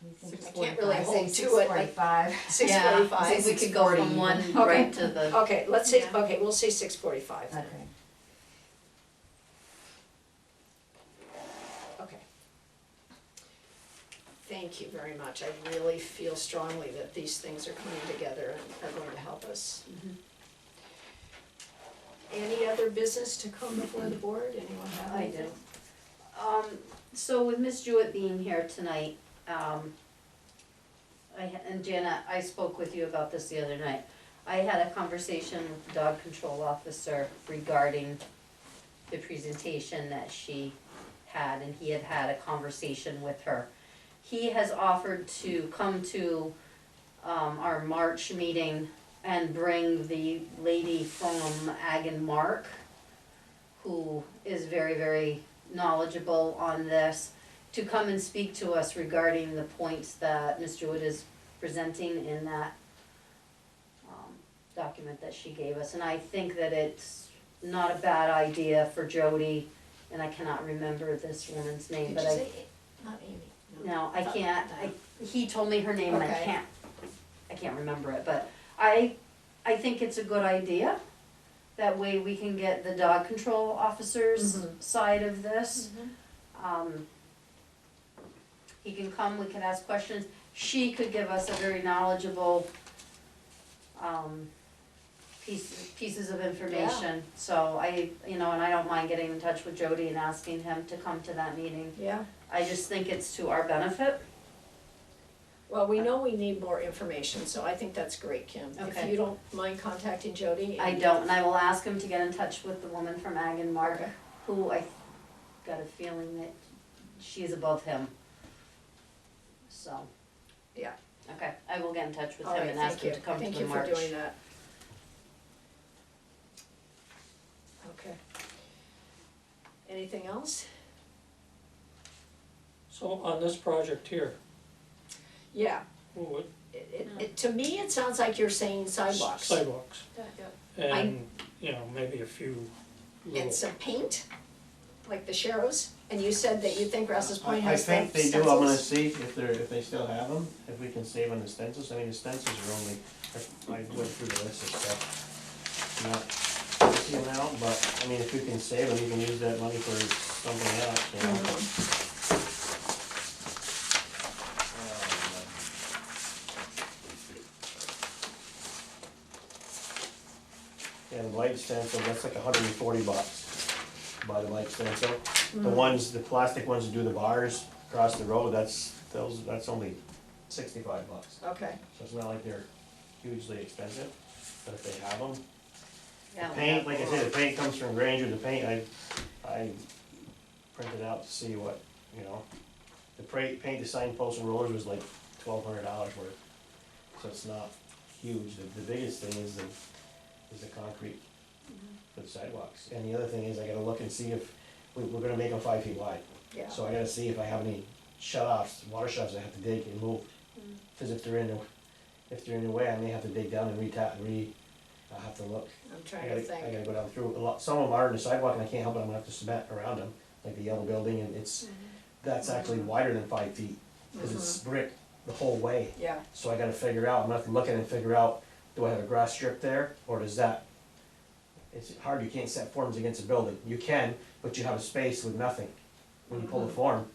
I can't really hold to it, like 6:45. 6:45. I think we could go from one Okay. right to the. Okay, let's say, Yeah. okay, we'll say 6:45 then. Okay. Okay. Thank you very much. I really feel strongly that these things are coming together and are going to help us. Any other business to come before the board? Anyone have I anything? do. So with Miss Jewett being here tonight, and Jana, I spoke with you about this the other night. I had a conversation with the dog control officer regarding the presentation that she had, and he had had a conversation with her. He has offered to come to, our March meeting and bring the lady from Ag and Mark, who is very, very knowledgeable on this, to come and speak to us regarding the points that Ms. Jewett is presenting in that document that she gave us, and I think that it's not a bad idea for Jody, and I cannot remember this woman's name, Did but you I, say, not Amy? no, I can't, he told me her name and Okay. I can't remember it, but I think it's a good idea. That way we can get the dog control officer's Mhm. side of this. Mhm. He can come, we can ask questions, she could give us a very knowledgeable, pieces of information. So and I don't mind getting in touch with Jody and asking him to come to that meeting. Yeah, I just think it's to our benefit. well, we know we need more information, so I think that's great, Kim. If Okay. you don't mind contacting Jody. I don't, and I will ask him to get in touch with the woman from Ag and Mark, Okay. who I got a feeling that she's above him. So. Yeah. Okay, I will get in touch with All him right, and ask thank him you. to come to Thank the you for march. doing that. Okay. Anything else? So on this project here, Yeah, what, to me, it sounds like you're saying sidewalks. sidewalks, I- and, maybe a few little. And some paint, like the Sharrows, and you said that you think Rouse's Point I has think them they do, I'm gonna stencils? see if they still have them, if we can save on the stencils, I mean, the stencils are only, I went through the list of stuff. Not crazy amount, but, I mean, if we can save them, you can use that money for something else, you know? Mhm. Yeah, the light stencil, that's like $140 to buy the light stencil. The ones, the plastic ones that do the bars across the road, that's only $65. Okay, So it's not like they're hugely expensive, but if they have them. Yeah, The we paint, have- like I said, the paint comes from Granger, the paint, I printed out to see what, the paint, the signposts and rollers was like $1,200 worth. So it's not huge, the biggest thing is the concrete for the sidewalks. And the other thing is, I gotta look and see if, we're gonna make them 5 feet wide. yeah. So I gotta see if I have any shut-offs, water shut-offs I have to dig and move. Cause if they're in the way, I may have to dig down and I'll have to look. I'm I trying to gotta think. go down through, some of them are in the sidewalk and I can't help it, I'm gonna have to cement around them, like the yellow building, and that's actually wider than 5 feet, cause it's brick the whole way. Yeah, So I gotta figure out, I'm gonna have to look at it and figure out, do I have a grass strip there, or does that, it's hard, you can't set forms against a building, you can, but you have a space with nothing when you pull the form.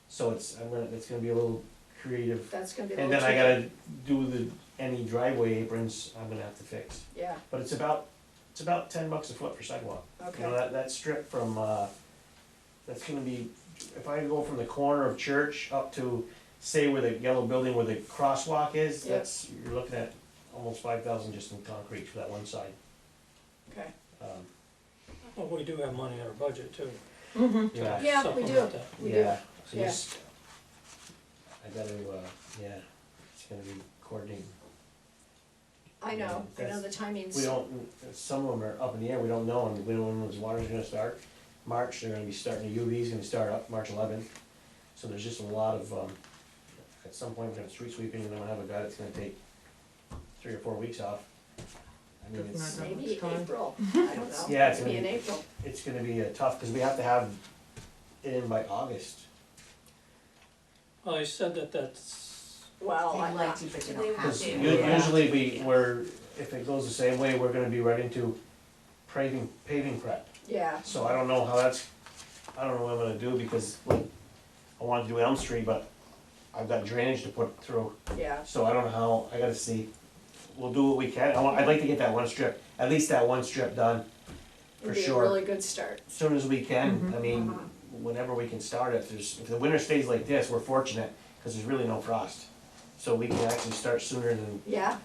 So it's gonna be a little creative, that's gonna be a and little then I tricky. gotta do any driveway aprons I'm gonna have to fix. Yeah, But it's about $10 a foot for sidewalk. okay. That strip from, that's gonna be, if I go from the corner of Church up to, say where the yellow building where the crosswalk is, Yep. you're looking at almost 5,000 just in concrete for that one side. Okay. Well, we do have money in our budget too. Yeah, Yeah, we do. supplement that. We do. yeah, so Yeah. just, I gotta, yeah, it's gonna be coordinating. I know That's- the timing's. We don't, some of them are up in the air, we don't know, and we don't know when those water's gonna start. March, they're gonna be starting, the UV's gonna start up March 11th, so there's just a lot of, at some point, we're gonna have street sweeping, and then we'll have a guy that's gonna take 3 or 4 weeks off. I mean, Doesn't it's, that- Maybe Time. April, I don't know. Yeah, it's Maybe in gonna be- April. it's gonna be tough, cause we have to have it in by August. Well, I said that's, Well, They I'm like not, to, but they don't have Cause to. Yeah. usually if it goes the same way, we're gonna be right into paving prep. yeah, So I don't know how I don't know what I'm gonna do, because I wanted to do Elm Street, but I've got drainage to put through, yeah, so I don't know how, I gotta see. We'll do what we can, I'd like to get that one strip, at least that one strip done, for it'd be a sure. really good start. As soon as we can, I mean, Mhm. whenever we can start, if the winter stays like this, we're fortunate, cause there's really no frost. So we can actually start sooner than, Yeah,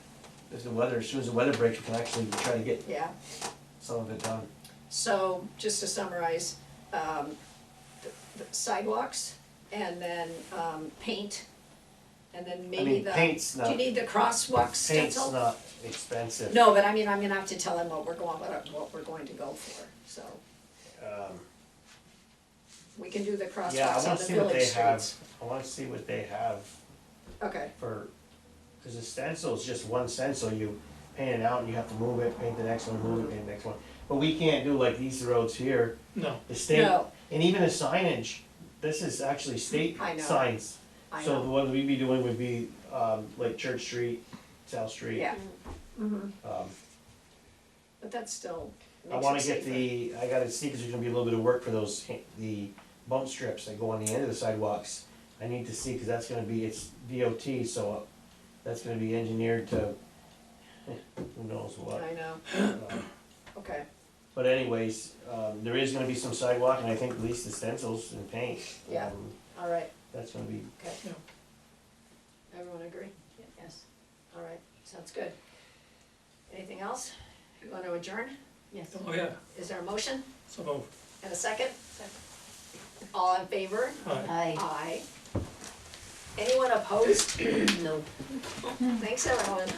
as soon as the weather breaks, we can actually try to get yeah. some of it done. So, just to summarize, the sidewalks, and then, paint, and then I maybe mean, the, paint's do you not, need the crosswalk stencil? paint's not expensive. No, but I mean, I'm gonna have to tell him what we're going to go for, so, we can do the Yeah, I crosswalks on wanna the see what village they have, streets. I wanna see what they have Okay, for, cause the stencil is just one stencil, painted out and you have to move it, paint the next one, move it, paint the next one. But we can't do like these roads here, No, the state, No, and even the signage, this is actually state I know. signs. I So the know, ones we'd be doing would be, like Church Street, South Street. yeah. Mhm. Um, But that still I makes wanna it get safer. I gotta see, cause there's gonna be a little bit of work for those, the bump strips that go on the end of the sidewalks. I need to see, cause that's gonna be, it's DOT, so that's gonna be engineered to, who knows what. I know, Um, okay, But anyways, there is gonna be some sidewalk, and I think at least the stencils and paint. Yeah. all right, That's gonna be, okay. Yeah. Everyone agree? Yes. All right, sounds good. Anything else? You wanna adjourn? Yes. oh yeah, Is there a motion so, and a second? All in favor? aye. Aye. Anyone opposed? No. Thanks, everyone.